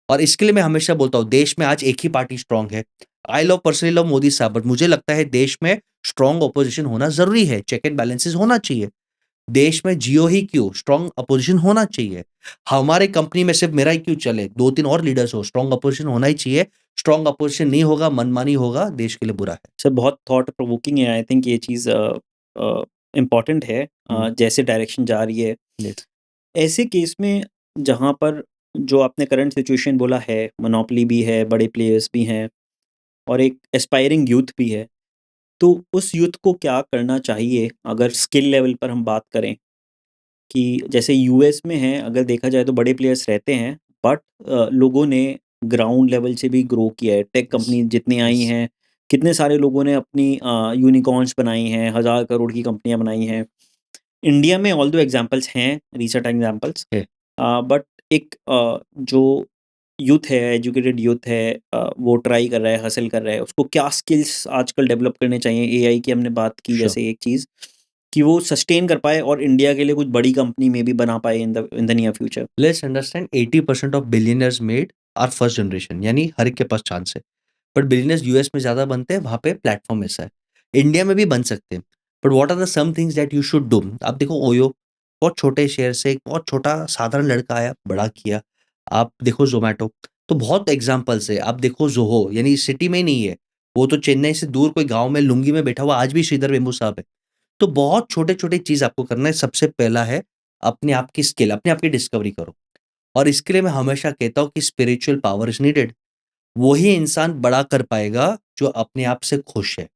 और इसके लिए मैं हमेशा बोलता हूँ, देश में आज एक ही पार्टी स्ट्रॉन्ग है। I love personally love Modi साहब, बट मुझे लगता है देश में स्ट्रॉन्ग अपोज़िशन होना ज़रूरी है, चेक एंड बैलेंसेस होना चाहिए। देश में जियो ही क्यों, स्ट्रॉन्ग अपोजिशन होना चाहिए। हमारे कंपनी में सिर्फ मेरा ही क्यों चले, 2-3 और लीडर्स हो, स्ट्रॉन्ग अपोजिशन होना ही चाहिए। स्ट्रॉन्ग अपोजिशन नहीं होगा, मनमानी होगा, देश के लिए बुरा है। सर बहुत थॉट प्रोवोकिंग है। आई थिंक ये चीज़ इम्पोर्टेंट है हुँ, जैसे डायरेक्शन जा रही है। यस, ऐसे केस में जहाँ पर जो आपने करंट सिचुएशन बोला है, मोनोपोली भी है, बड़े प्लेयर्स भी हैं और एक एस्पायरिंग यूथ भी है, तो उस यूथ को क्या करना चाहिए अगर स्किल लेवल पर हम बात करें? कि जैसे यूएस में है अगर देखा जाए तो बड़े प्लेयर्स रहते हैं बट लोगों ने ग्राउंड लेवल से भी ग्रो किया है। टेक यस, कंपनी जितनी आई यस, हैं, कितने सारे लोगों ने अपनी यूनिकॉर्न्स बनाई हैं, 1000 करोड़ की कंपनियाँ बनाई हैं। इंडिया में ऑल्दो एग्ज़ाम्पल्स हैं, रीसेंट एग्ज़ाम्पल्स है। बट एक जो यूथ है, एजुकेटेड यूथ है वो ट्राई कर रहा है, हासिल कर रहा है, उसको क्या स्किल्स आजकल डेवलप करने चाहिए? एआई की हमने बात की श्योर। जैसे एक चीज़, कि वो सस्टेन कर पाए और इंडिया के लिए कुछ बड़ी कंपनी में भी बना पाए in the near future. Let's understand 80% of billionaires made are first generation, यानी हर एक के पास चांस है। बट बिलियनियर्स यूएस में ज़्यादा बनते हैं, वहाँ पे प्लेटफ़ॉर्म ऐसा है। इंडिया में भी बन सकते हैं, but what are the some things that you should do? आप देखो ओयो, बहुत छोटे शेयर से एक बहुत छोटा साधारण लड़का आया, बड़ा किया। आप देखो ज़ोमैटो, तो बहुत एग्ज़ाम्पल्स है। आप देखो ज़ोहो, यानी सिटी में ही नहीं है, वो तो चेन्नई से दूर कोई गाँव में लुंगी में बैठा हुआ आज भी श्रीधर वेम्बू साहब है। तो बहुत छोटे-छोटे चीज़ आपको करना है। सबसे पहला है अपने आप की स्किल, अपने आप की डिस्कवरी करो और इसके लिए मैं हमेशा कहता हूँ कि स्पिरिचुअल पावर इज़ नीडेड। वही इंसान बड़ा कर पाएगा जो अपने आप से खुश है।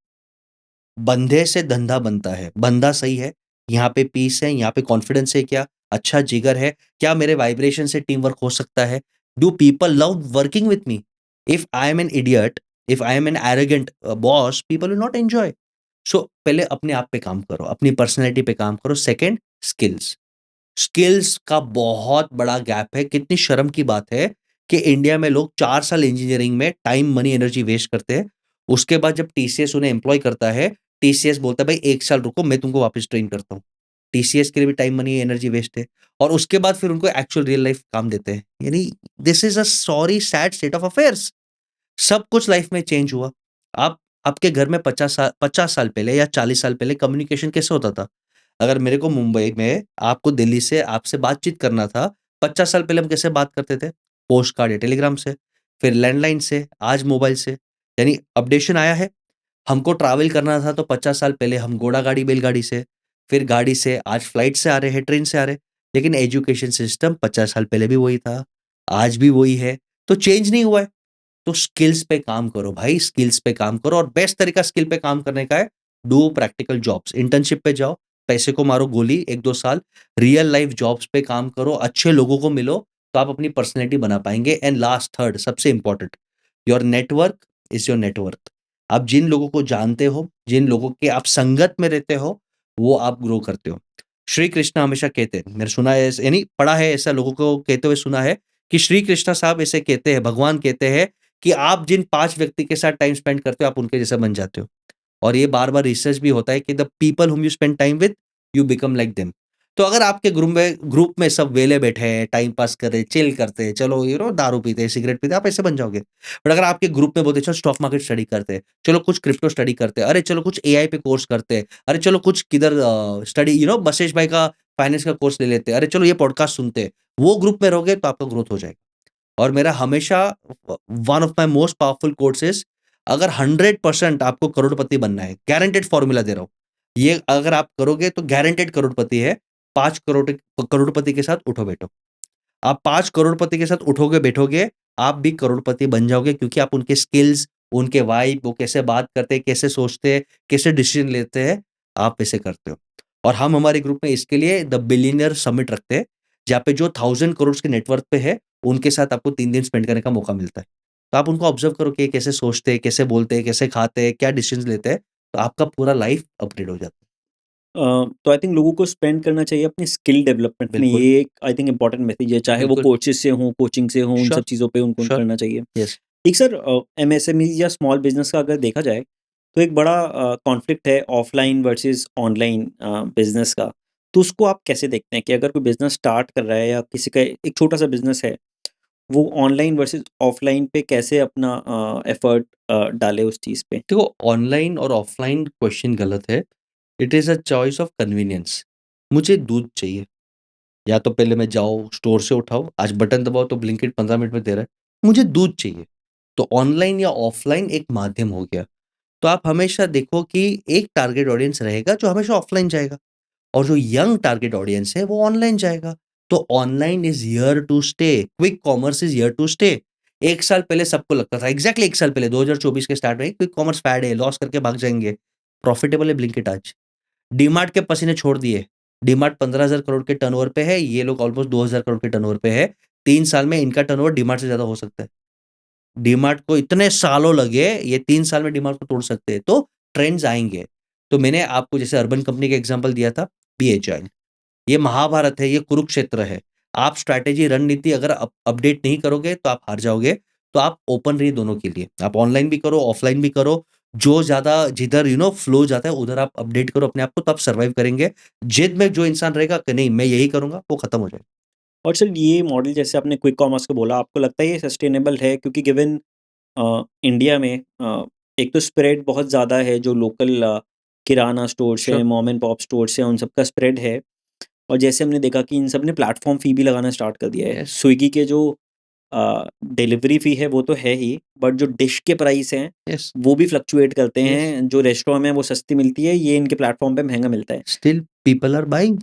बंधे से धंधा बनता है, बंधा सही है, यहाँ पे पीस है, यहाँ पे कॉन्फिडेंस है क्या? अच्छा जिगर है, क्या मेरे वाइब्रेशन से टीम वर्क हो सकता है? Do people love working with me? If I am an idiot if I am an arrogant boss, people will not enjoy. So पहले अपने आप पे काम करो, अपनी पर्सनैलिटी पे काम करो। Second, skills. स्किल्स का बहुत बड़ा गैप है। कितनी शर्म की बात है कि इंडिया में लोग 4 साल इंजीनियरिंग में टाइम, मनी, एनर्जी वेस्ट करते हैं। उसके बाद जब टीसीएस उन्हें एम्प्लॉय करता है, टीसीएस बोलता है भाई 1 साल रुको, मैं तुमको वापस ट्रेन करता हूँ। टीसीएस के लिए भी टाइम, मनी, एनर्जी वेस्ट है। और उसके बाद फिर उनको एक्चुअल रियल लाइफ काम देते हैं। यानी this is a sorry sad state of affairs. सब कुछ लाइफ में चेंज हुआ। आप आपके घर में 50 साल पहले या 40 साल पहले कम्युनिकेशन कैसे होता था? अगर मेरे को मुंबई में आपको दिल्ली से आपसे बातचीत करना था, 50 साल पहले हम कैसे बात करते थे? पोस्ट कार्ड या टेलीग्राम से, फिर लैंडलाइन से, आज मोबाइल से। यानी अपडेशन आया है। हमको ट्रैवल करना था तो 50 साल पहले हम घोड़ा-गाड़ी, बैलगाड़ी से, फिर गाड़ी से, आज फ्लाइट से आ रहे हैं, ट्रेन से आ रहे हैं। लेकिन एजुकेशन सिस्टम 50 साल पहले भी वही था, आज भी वही है, तो चेंज नहीं हुआ है। तो स्किल्स पे काम करो भाई, स्किल्स पे काम करो। और बेस्ट तरीका स्किल पे काम करने का है, डू प्रैक्टिकल जॉब्स। इंटर्नशिप पे जाओ, पैसे को मारो गोली 1-2 साल, रियल लाइफ जॉब्स पे काम करो, अच्छे लोगों को मिलो, तो आप अपनी पर्सनैलिटी बना पाएँगे। एंड लास्ट, थर्ड सबसे important, your network is your net worth. आप जिन लोगों को जानते हो, जिन लोगों के आप संगत में रहते हो, वो आप ग्रो करते हो। श्री कृष्ण हमेशा कहते हैं, मैंने सुना है ऐसे, यानी पढ़ा है, ऐसा लोगों को कहते हुए सुना है कि श्री कृष्ण साहब ऐसे कहते हैं, भगवान कहते हैं कि आप जिन 5 व्यक्ति के साथ टाइम स्पेंड करते हो, आप उनके जैसा बन जाते हो। और ये बार-बार रिसर्च भी होता है कि the people व्हॉम you spend time with, you become like them. तो अगर आपके ग्रुप में सब वेले बैठे हैं, टाइम पास कर रहे हैं, चिल करते हैं, चलो दारू पीते हैं, सिगरेट पीते हैं, आप ऐसे बन जाओगे। बट अगर आपके ग्रुप में बोलते हैं, चलो स्टॉक मार्केट स्टडी करते हैं, चलो कुछ क्रिप्टो स्टडी करते हैं, अरे चलो कुछ एआई पे कोर्स करते हैं, अरे चलो कुछ किधर स्टडी बशेश भाई का फाइनेंस का कोर्स ले लेते हैं, अरे चलो ये पॉडकास्ट सुनते हैं, वो ग्रुप में रहोगे तो आपका ग्रोथ हो जाएगा। और मेरा हमेशा one of my most powerful quotes is, अगर 100% आपको करोड़पति बनना है, गारंटीड फॉर्मूला दे रहा हूँ। ये अगर आप करोगे तो गारंटीड करोड़पति है। 5 करोड़पति के साथ उठो बैठो। आप 5 करोड़पति के साथ उठोगे बैठोगे, आप भी करोड़पति बन जाओगे, क्योंकि आप उनके स्किल्स, उनके वाइब, वो कैसे बात करते हैं, कैसे सोचते हैं, कैसे डिसीजन लेते हैं, आप वैसे करते हो। और हम हमारे ग्रुप में इसके लिए द बिलियनियर समिट रखते हैं, जहाँ पे जो 1000 करोड़ के नेटवर्क पे है, उनके साथ आपको 3 दिन स्पेंड करने का मौका मिलता है। तो आप उनको ऑब्जर्व करो कि ये कैसे सोचते हैं, कैसे बोलते हैं, कैसे खाते हैं, क्या डिसीजंस लेते हैं, तो आपका पूरा लाइफ अपग्रेड हो जाता है। तो आई थिंक लोगों को स्पेंड करना चाहिए अपनी स्किल डेवलपमेंट में, बिल्कुल, ये एक आई थिंक इम्पोर्टेंट मैसेज है, चाहे वो बिल्कुल। कोचेस से हों, कोचिंग से हों, उन श्योर, सब चीज़ों पे उनको श्योर। करना चाहिए। यस। एक सर एमएसएमई या स्मॉल बिजनेस का अगर देखा जाए, तो एक बड़ा कॉन्फ्लिक्ट है ऑफलाइन वर्सेस ऑनलाइन बिजनेस का। तो उसको आप कैसे देखते हैं कि अगर कोई बिजनेस स्टार्ट कर रहा है या किसी का एक छोटा सा बिजनेस है, वो ऑनलाइन वर्सेस ऑफलाइन पे कैसे अपना एफर्ट डाले उस चीज़ पे? देखो, ऑनलाइन और ऑफलाइन क्वेश्चन गलत है। It is a choice of convenience. मुझे दूध चाहिए, या तो पहले मैं जाओ स्टोर से उठाओ, आज बटन दबाओ तो ब्लिंकिट 15 मिनट में दे रहा है। मुझे दूध चाहिए। तो ऑनलाइन या ऑफलाइन एक माध्यम हो गया। तो आप हमेशा देखो कि एक टारगेट ऑडियंस रहेगा जो हमेशा ऑफलाइन जाएगा, और जो यंग टारगेट ऑडियंस है वो ऑनलाइन जाएगा। तो online is here to stay, quick commerce is here to stay. 1 साल पहले सबको लगता था, एग्ज़ैक्टली 1 साल पहले 2024 के स्टार्ट में, क्विक कॉमर्स फैड है, लॉस करके भाग जाएँगे। प्रॉफिटेबल है ब्लिंकिट आज। डीमार्ट के पसीने छोड़ दिए। डीमार्ट 15,000 करोड़ के टर्नओवर पे है, ये लोग ऑलमोस्ट 2,000 करोड़ के टर्नओवर पे है। 3 साल में इनका टर्नओवर डीमार्ट से ज़्यादा हो सकता है। डीमार्ट को इतने सालों लगे, ये 3 साल में डीमार्ट को तोड़ सकते हैं। तो ट्रेंड्स आएँगे। तो मैंने आपको जैसे अर्बन कंपनी का एग्ज़ाम्पल दिया था, बी एजाइल। ये महाभारत है, ये कुरुक्षेत्र है। आप स्ट्रैटेजी, रणनीति अगर अपडेट नहीं करोगे तो आप हार जाओगे। तो आप ओपन रहिए दोनों के लिए। आप ऑनलाइन भी करो, ऑफलाइन भी करो। जो ज़्यादा जिधर फ्लो जाता है उधर आप अपडेट करो अपने आप को, तब सर्वाइव करेंगे। जिद में जो इंसान रहेगा कि नहीं मैं यही करूँगा, वो खत्म हो जाएगा। और सर ये मॉडल जैसे आपने क्विक कॉमर्स का बोला, आपको लगता है ये सस्टेनेबल है? क्योंकि गिवन इंडिया में एक तो स्प्रेड बहुत ज़्यादा है, जो लोकल किराना स्टोर्स हैं, sure. Mom and pop stores हैं, उन सब का स्प्रेड है। और जैसे हमने देखा कि इन सब ने प्लेटफ़ॉर्म फ़ी भी लगाना स्टार्ट कर दिया है। यस, स्विगी के जो डिलीवरी फ़ी है वो तो है ही, बट जो डिश के प्राइस हैं, यस, वो भी फ्लक्चुएट करते यस। हैं। जो रेस्टोरेंट में वो सस्ती मिलती है, ये इनके प्लेटफ़ॉर्म पे महँगा मिलता है। Still people are buying,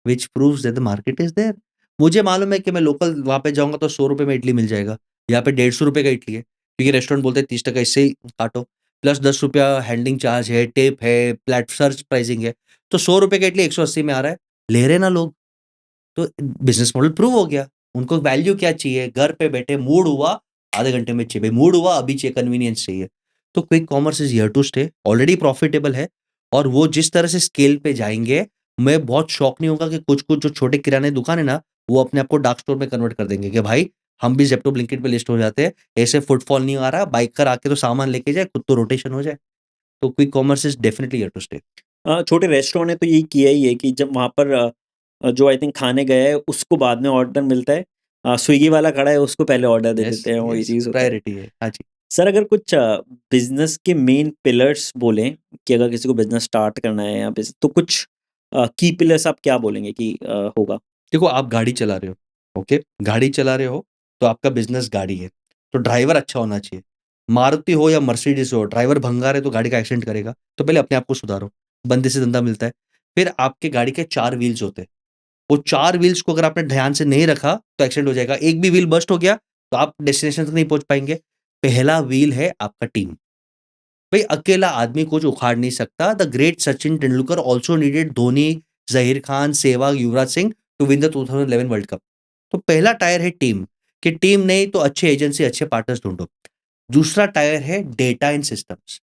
which proves that the market is there. मुझे मालूम है कि मैं लोकल वहाँ पे जाऊँगा तो ₹100 में इडली मिल जाएगा। यहाँ पे ₹150 का इडली है, क्योंकि रेस्टोरेंट बोलते हैं 30% इससे ही काटो, प्लस ₹10 हैंडलिंग चार्ज है, टिप है, सर्च प्राइसिंग है। तो ₹100 का इडली 180 में आ रहा है, ले रहे हैं ना लोग। तो बिज़नेस मॉडल प्रूव हो गया। उनको वैल्यू क्या चाहिए? घर पे बैठे मूड हुआ, आधे घंटे में चाहिए, भाई मूड हुआ अभी चाहिए, कन्वीनियंस चाहिए। तो quick commerce is here to stay, already profitable है और वो जिस तरह से स्केल पे जाएँगे, मैं बहुत शॉक नहीं होगा कि कुछ-कुछ जो छोटे किराने दुकान है ना, वो अपने आप को डार्क स्टोर में कन्वर्ट कर देंगे कि भाई हम भी ज़ेप्टो, ब्लिंकिट पे लिस्ट हो जाते हैं, ऐसे फुटफॉल नहीं आ रहा, बाइकर आके तो सामान लेके जाए, खुद तो रोटेशन हो जाए। तो quick commerce is definitely here to stay. छोटे रेस्टोरेंट ने तो यही किया ही है कि जब वहाँ पर जो आई थिंक खाने गया है उसको बाद में ऑर्डर मिलता है, स्विगी वाला खड़ा है उसको पहले ऑर्डर दे यस, देते हैं, वही यस, चीज़ होता है। प्रायोरिटी है। हाँ जी। सर अगर कुछ बिजनेस के मेन पिलर्स बोलें कि अगर किसी को बिजनेस स्टार्ट करना है या तो कुछ की पिलर्स आप क्या बोलेंगे कि होगा? देखो आप गाड़ी चला रहे हो, ओके? गाड़ी चला रहे हो, तो आपका बिज़नेस गाड़ी है, तो ड्राइवर अच्छा होना चाहिए। मारुति हो या मर्सिडीज़ हो, ड्राइवर भंगार है तो गाड़ी का एक्सीडेंट करेगा, तो पहले अपने आप को सुधारो, बंदे से धंधा मिलता है। फिर आपके गाड़ी के 4 व्हील्स होते हैं, वो 4 व्हील्स को अगर आपने ध्यान से नहीं रखा, तो एक्सीडेंट हो जाएगा। एक भी व्हील बर्स्ट हो गया, तो आप डेस्टिनेशन तक नहीं पहुँच पाएँगे। पहला व्हील है आपका टीम। भाई अकेला आदमी कुछ उखाड़ नहीं सकता। The great Sachin Tendulkar also needed Dhoni, Zaheer Khan, Sehwag, Yuvraj Singh to win the 2011 World Cup. तो पहला टायर है टीम, कि टीम नहीं तो अच्छे एजेंसी, अच्छे पार्टनर्स ढूँढो। दूसरा टायर है डेटा एंड सिस्टम्स।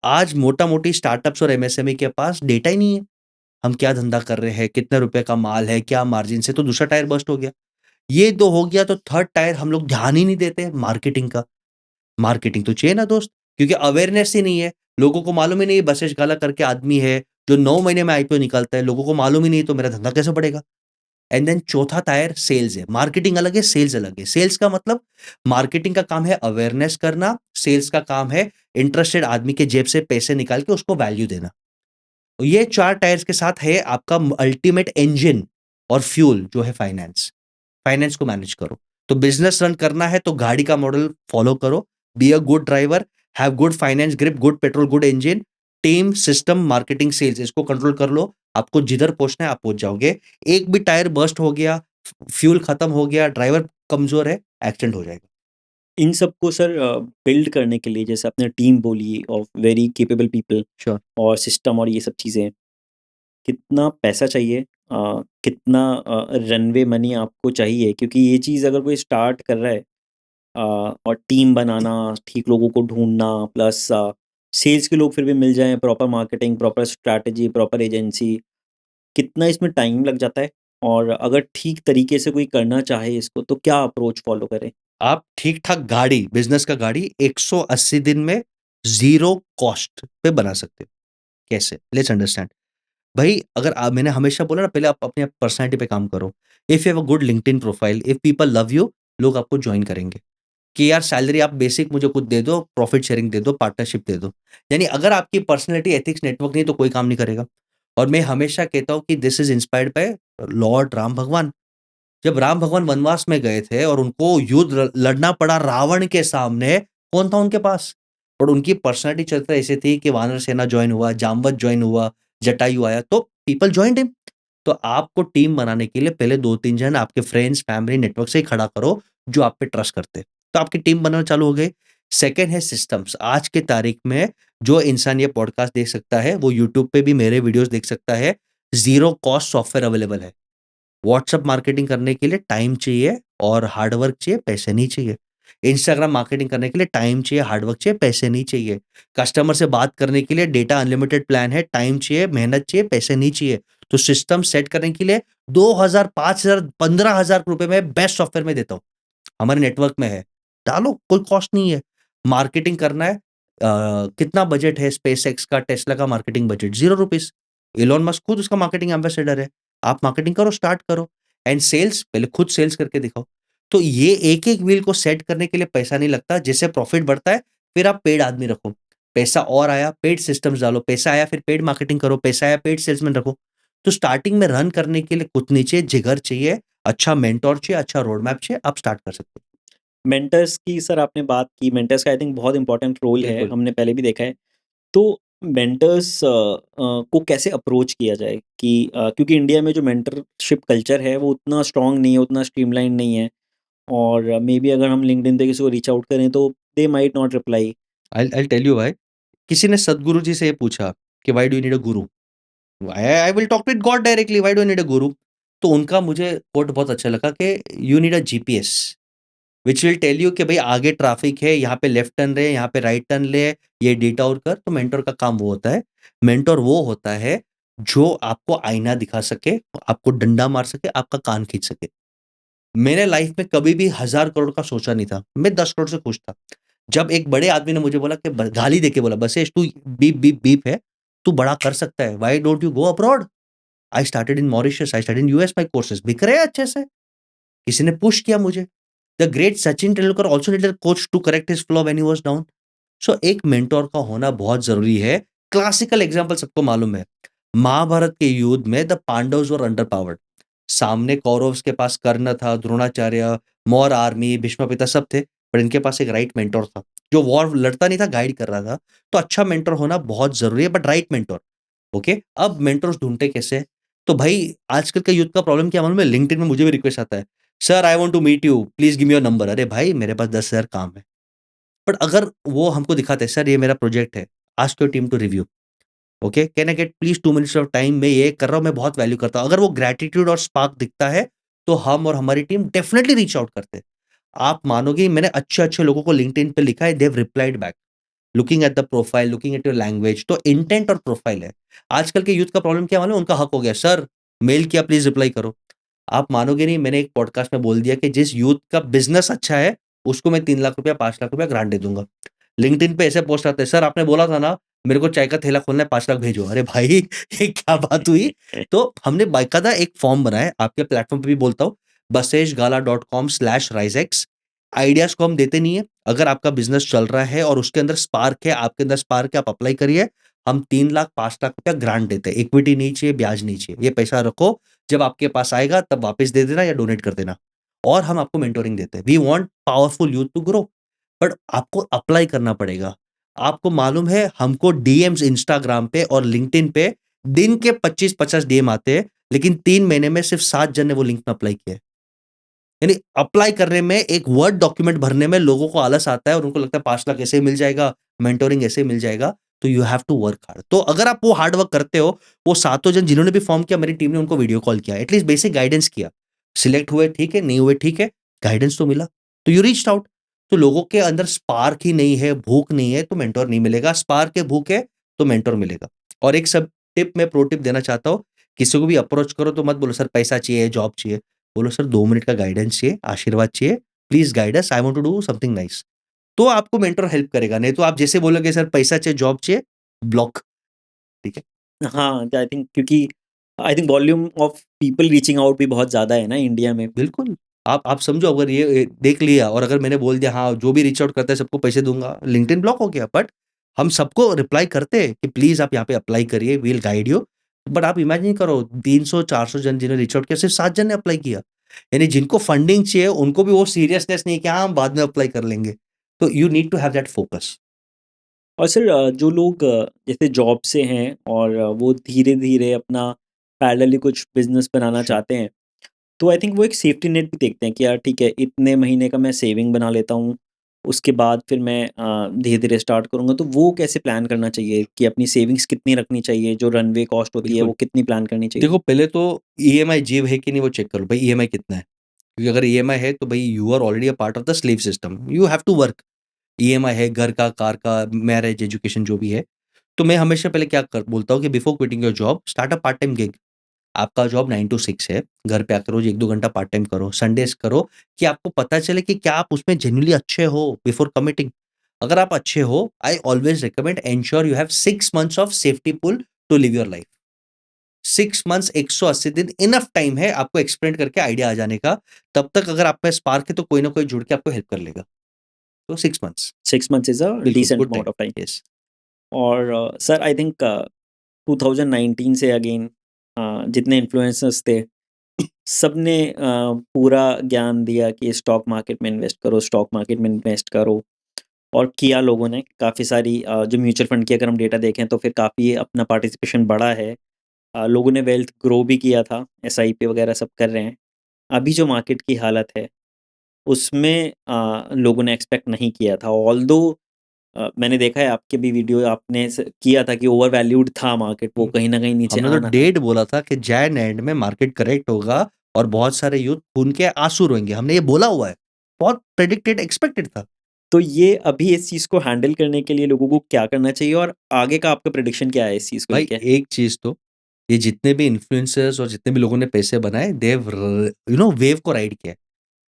आज मोटा-मोटी स्टार्टअप्स और एमएसएमई के पास डेटा ही नहीं है। हम क्या धंधा कर रहे हैं, कितने रुपए का माल है, क्या मार्जिन है, तो दूसरा टायर बर्स्ट हो गया। ये 2 हो गया तो थर्ड टायर हम लोग ध्यान ही नहीं देते मार्केटिंग का। मार्केटिंग तो चाहिए ना दोस्त, क्योंकि अवेयरनेस ही नहीं है। लोगों को मालूम ही नहीं है बसेश गाला करके आदमी है, जो 9 महीने में आईपीओ निकालता है, लोगों को मालूम ही नहीं है तो मेरा धंधा कैसे बढ़ेगा? एंड देन चौथा टायर सेल्स है। मार्केटिंग अलग है, सेल्स अलग है। सेल्स का मतलब मार्केटिंग का काम है अवेयरनेस करना, सेल्स का काम है इंटरेस्टेड आदमी के जेब से पैसे निकाल के उसको वैल्यू देना। तो ये 4 टायर्स के साथ है आपका अल्टीमेट इंजन और फ्यूल जो है फाइनेंस। फाइनेंस को मैनेज करो। तो बिज़नेस रन करना है तो गाड़ी का मॉडल फॉलो करो। Be a good driver, have good finance grip, good petrol, good engine, team, system, marketing, sales इसको कंट्रोल कर लो। आपको जिधर पहुँचना है आप पहुँच जाओगे। एक भी टायर बर्स्ट हो गया, फ्यूल खत्म हो गया, ड्राइवर कमज़ोर है, एक्सीडेंट हो जाएगा। इन सबको सर बिल्ड करने के लिए जैसे आपने टीम बोली of very capable people sure. और सिस्टम और ये सब चीज़ें, कितना पैसा चाहिए? कितना रनवे मनी आपको चाहिए? क्योंकि ये चीज़ अगर कोई स्टार्ट कर रहा है और टीम बनाना, ठीक लोगों को ढूँढना प्लस सेल्स के लोग फिर भी मिल जाएँ, proper marketing, proper strategy, proper agency, कितना इसमें टाइम लग जाता है? और अगर ठीक तरीके से कोई करना चाहे इसको तो क्या अप्रोच फ़ॉलो करे? आप ठीक-ठाक गाड़ी, बिज़नेस का गाड़ी 180 दिन में ज़ीरो कॉस्ट पे बना सकते हो। कैसे? Let's understand. भाई अगर मैंने हमेशा बोला ना पहले आप अपने पर्सनैलिटी पे काम करो। If you have a good LinkedIn profile, if people love you, लोग आपको जॉइन करेंगे। कि यार सैलरी आप बेसिक मुझे कुछ दे दो, प्रॉफिट शेयरिंग दे दो, पार्टनरशिप दे दो। यानी अगर आपकी पर्सनैलिटी, एथिक्स, नेटवर्क नहीं तो कोई काम नहीं करेगा। और मैं हमेशा कहता हूँ कि this is inspired by Lord Ram भगवान। जब राम भगवान वनवास में गए थे और उनको युद्ध लड़ना पड़ा रावण के सामने, कौन था उनके पास? और उनकी पर्सनैलिटी चरित्र ऐसी थी कि वानर सेना जॉइन हुआ, जामवंत जॉइन हुआ, जटायु आया, तो पीपल जॉइन्ड हिम। तो आपको टीम बनाने के लिए पहले 2-3 जन आपके फ्रेंड्स, फैमिली, नेटवर्क से ही खड़ा करो, जो आप पे ट्रस्ट करते हैं। तो आपकी टीम बनना चालू हो गई। सेकंड है सिस्टम्स। आज के तारीख में जो इंसान ये पॉडकास्ट देख सकता है, वो यूट्यूब पे भी मेरे वीडियोज़ देख सकता है। ज़ीरो कॉस्ट सॉफ्टवेयर अवेलेबल है। व्हाट्सएप मार्केटिंग करने के लिए टाइम चाहिए और हार्ड वर्क चाहिए, पैसे नहीं चाहिए। इंस्टाग्राम मार्केटिंग करने के लिए टाइम चाहिए, हार्ड वर्क चाहिए, पैसे नहीं चाहिए। कस्टमर से बात करने के लिए डेटा अनलिमिटेड प्लान है, टाइम चाहिए, मेहनत चाहिए, पैसे नहीं चाहिए। तो सिस्टम सेट करने के लिए 2000, 5000, 15000 रुपए में बेस्ट सॉफ्टवेयर मैं देता हूँ। हमारे नेटवर्क में है, डालो, कोई कॉस्ट नहीं है। मार्केटिंग करना है, कितना बजट है स्पेसएक्स का, टेस्ला का मार्केटिंग बजट ₹0। इलॉन मस्क खुद उसका मार्केटिंग एम्बेसडर है। आप मार्केटिंग करो, स्टार्ट करो। एंड सेल्स पहले खुद सेल्स करके दिखाओ। तो ये एक-एक व्हील को सेट करने के लिए पैसा नहीं लगता, जैसे प्रॉफिट बढ़ता है, फिर आप पेड आदमी रखो। पैसा और आया, पेड सिस्टम्स डालो, पैसा आया फिर पेड मार्केटिंग करो, पैसा आया पेड सेल्समैन रखो। तो स्टार्टिंग में रन करने के लिए कुछ नहीं चाहिए, जिगर चाहिए, अच्छा मेंटर चाहिए, अच्छा रोड मैप चाहिए, आप स्टार्ट कर सकते हो। मेंटर्स की सर आपने बात की, मेंटर्स का आई थिंक बहुत इंपॉर्टेंट रोल है, बिल्कुल। हमने पहले भी देखा है। तो मेंटर्स को कैसे अप्रोच किया जाए कि क्योंकि इंडिया में जो मेंटरशिप कल्चर है वो उतना स्ट्रांग नहीं है, उतना स्ट्रीमलाइन नहीं है और मे बी अगर हम लिंक्डइन पे किसी को रीच आउट करें तो they might not reply. I tell you why. किसी ने सद्गुरु जी से ये पूछा कि why do you need a guru? I I will talk with God directly, why do you need a guru? तो उनका मुझे कोट बहुत अच्छा लगा कि you need a GPS. Which will tell you कि भाई आगे ट्रैफिक है, यहाँ पे लेफ्ट टर्न ले, यहाँ पे राइट टर्न ले, ये डिटॉर कर। तो मेंटर का काम वो होता है। मेंटर वो होता है जो आपको आईना दिखा सके, आपको डंडा मार सके, आपका कान खींच सके। मैंने लाइफ में कभी भी 1000 करोड़ का सोचा नहीं था, मैं 10 करोड़ से खुश था। जब एक बड़े आदमी ने मुझे बोला कि गाली देके बोला, बसेश तू बीप बीप बीप है, तू बड़ा कर सकता है, why don't you go abroad. I started in Mauritius, I started in US, my courses बिक रहे हैं अच्छे से। किसी ने पुश किया मुझे। The great Sachin Tendulkar also needed a coach to correct his flaw when he was down. So एक मेंटोर का होना बहुत जरूरी है। क्लासिकल एग्जांपल सबको मालूम है। महाभारत के युद्ध में the Pandavas were under powered. सामने कौरव्स के पास कर्ण था, द्रोणाचार्य, मौर्य आर्मी, भीष्म पिता सब थे, पर इनके पास एक राइट मेंटोर था जो वॉर लड़ता नहीं था, गाइड कर रहा था। तो अच्छा मेंटोर होना बहुत जरूरी है, बट राइट मेंटोर। ओके, अब मेंटोर्स ढूंढते कैसे? तो भाई आजकल का यूथ का प्रॉब्लम क्या मालूम है? लिंक्डइन में मुझे भी रिक्वेस्ट आता है, sir I want to meet you, please give me your number. अरे भाई मेरे पास 10,000 काम है। बट अगर वो हमको दिखाते हैं, सर ये मेरा प्रोजेक्ट है, ask your team to review, okay, can I get please 2 minutes of time, मैं ये कर रहा हूँ, मैं बहुत वैल्यू करता हूँ। अगर वो ग्रेटिट्यूड और स्पार्क दिखता है तो हम और हमारी टीम डेफिनेटली रीच आउट करते हैं। आप मानोगे, मैंने अच्छे अच्छे लोगों को लिंक्डइन पे लिखा है, Dev replied back, looking at the profile, looking at your language. तो इंटेंट और प्रोफाइल है। आजकल के यूथ का प्रॉब्लम क्या मालूम है? उनका हक हो गया, सर मेल किया प्लीज रिप्लाई करो। आप मानोगे नहीं, मैंने एक पॉडकास्ट में बोल दिया कि जिस यूथ का बिजनेस अच्छा है उसको मैं 3 लाख रुपया 5 लाख रुपया ग्रांट दे दूंगा। लिंक्डइन पे ऐसे पोस्ट आते हैं, सर आपने बोला था ना मेरे को चाय का थैला खोलना है, 5 लाख भेजो। अरे भाई ये क्या बात हुई? तो हमने बाकायदा एक फॉर्म बनाया है, आपके प्लेटफॉर्म पे भी बोलता हूँ, baseshgala.com/risex। आइडियाज को हम देते नहीं है। अगर आपका बिजनेस चल रहा है और उसके अंदर स्पार्क है, आपके अंदर स्पार्क है, आप अप्लाई करिए। हम 3 लाख 5 लाख रुपया ग्रांट देते हैं। इक्विटी नहीं चाहिए, ब्याज नहीं चाहिए, ये पैसा रखो, जब आपके पास आएगा तब वापस दे देना या डोनेट कर देना। और हम आपको मेंटोरिंग देते हैं। We want powerful youth to grow, but आपको अप्लाई करना पड़ेगा। आपको मालूम है, हमको डीएम्स इंस्टाग्राम पे और लिंक्डइन पे दिन के 25-50 डीएम आते हैं, लेकिन 3 महीने में सिर्फ 7 जन ने वो लिंक में अप्लाई किया है। यानी अप्लाई करने में, एक वर्ड डॉक्यूमेंट भरने में लोगों को आलस आता है और उनको लगता है 5 लाख ऐसे ही मिल जाएगा, मेंटोरिंग ऐसे ही मिल जाएगा। तो you have to work hard. तो अगर आप वो हार्ड वर्क करते हो, वो सातों जन जिन्होंने भी फॉर्म किया, मेरी टीम ने उनको वीडियो कॉल किया, एटलीस्ट बेसिक गाइडेंस किया। सिलेक्ट हुए ठीक है, नहीं हुए ठीक है, गाइडेंस तो मिला। तो यू रीच्ड आउट। तो लोगों के अंदर स्पार्क ही नहीं है, भूख नहीं है, तो मेंटोर नहीं मिलेगा। स्पार्क है, भूख है, तो मेंटोर मिलेगा। और एक सब टिप, मैं प्रो टिप देना चाहता हूँ, किसी को भी अप्रोच करो तो मत बोलो सर पैसा चाहिए, जॉब चाहिए। बोलो सर 2 मिनट का गाइडेंस चाहिए, आशीर्वाद चाहिए, please guide us, I want to do something nice. तो आपको मेंटर हेल्प करेगा। नहीं तो आप जैसे बोलोगे सर पैसा चाहिए, जॉब चाहिए, ब्लॉक। ठीक है? हाँ, आई थिंक क्योंकि I think volume of people reaching out भी बहुत ज़्यादा है ना इंडिया में। बिल्कुल। आप समझो, अगर ये देख लिया और अगर मैंने बोल दिया हाँ, जो भी रीच आउट करता है सबको पैसे दूँगा, लिंक्डइन ब्लॉक हो गया। बट हम सबको रिप्लाई करते हैं कि प्लीज़ आप यहाँ पे अप्लाई करिए, we will guide you. But आप इमेजिन करो 300-400 जन जिन्होंने रीच आउट किया, सिर्फ 7 जन ने अप्लाई किया। यानी जिनको फंडिंग चाहिए उनको भी वो सीरियसनेस नहीं है कि हाँ, हम बाद में अप्लाई कर लेंगे। तो you need to have that focus. और सर जो लोग जैसे जॉब से हैं और वो धीरे-धीरे अपना पैरेलली कुछ बिज़नेस बनाना श्योर। चाहते हैं, तो आई थिंक वो एक सेफ्टी नेट भी देखते हैं कि यार ठीक है, इतने महीने का मैं सेविंग बना लेता हूँ, उसके बाद फिर मैं धीरे-धीरे स्टार्ट करूँगा। तो वो कैसे प्लान करना चाहिए कि अपनी सेविंग्स कितनी रखनी चाहिए, जो रनवे कॉस्ट होती है वो बिल्कुल। कितनी प्लान करनी चाहिए? देखो पहले तो ईएमआई जीव है कि नहीं वो चेक करो, भाई ईएमआई कितना है? क्योंकि अगर ईएमआई है तो भाई you are already a part of the slave system, you have to work. EMI है घर का, कार का, मैरिज, एजुकेशन जो भी है। तो मैं हमेशा पहले क्या कर बोलता हूँ कि before quitting your job start a part time gig. आपका जॉब 9 टू 6 है, घर पे आकर रोज 1-2 घंटा पार्ट टाइम करो, संडेज़ करो, कि आपको पता चले कि क्या आप उसमें जेन्युइनली अच्छे हो बिफोर कमिटिंग। अगर आप अच्छे हो, I always recommend ensure you have 6 months of safety pool to live your life. 6 months 180 दिन इनफ टाइम है आपको एक्सपेरिमेंट करके आइडिया आ जाने का। तब तक अगर आप में स्पार्क है तो कोई ना कोई जुड़ के आपको हेल्प कर लेगा। तो 6 मंथ्स 6 मंथ्स इज़ अ बिल्कुल decent good amount time. Of time. Yes. और सर आई थिंक 2019 से अगेन जितने इन्फ्लुएंसर्स थे सबने पूरा ज्ञान दिया कि स्टॉक मार्केट में इन्वेस्ट करो, स्टॉक मार्केट में इन्वेस्ट करो। और किया लोगों ने काफ़ी सारी जो म्यूचुअल फंड की अगर हम डेटा देखें तो फिर काफ़ी अपना पार्टिसिपेशन बढ़ा है। लोगों ने वेल्थ ग्रो भी किया था, एसआईपी वगैरह सब कर रहे हैं। अभी जो मार्केट की हालत है उसमें लोगों ने एक्सपेक्ट नहीं किया था। ऑल्दो मैंने देखा है आपके भी वीडियो आपने किया था कि ओवर वैल्यूड था मार्केट, वो कहीं ना कहीं नीचे हमने तो आना था। डेट बोला था कि जैन एंड में मार्केट करेक्ट होगा और बहुत सारे यूथ खून के आंसू रोएंगे, हमने ये बोला हुआ है। बहुत प्रेडिक्टेड एक्सपेक्टेड था। तो ये अभी इस चीज़ को हैंडल करने के लिए लोगों को क्या करना चाहिए और आगे का आपका प्रेडिक्शन क्या है इस चीज़ को भाई लेके? एक चीज़ तो, ये जितने भी इन्फ्लुएंसर्स और जितने भी लोगों ने पैसे बनाए, देव वेव को राइड किया है।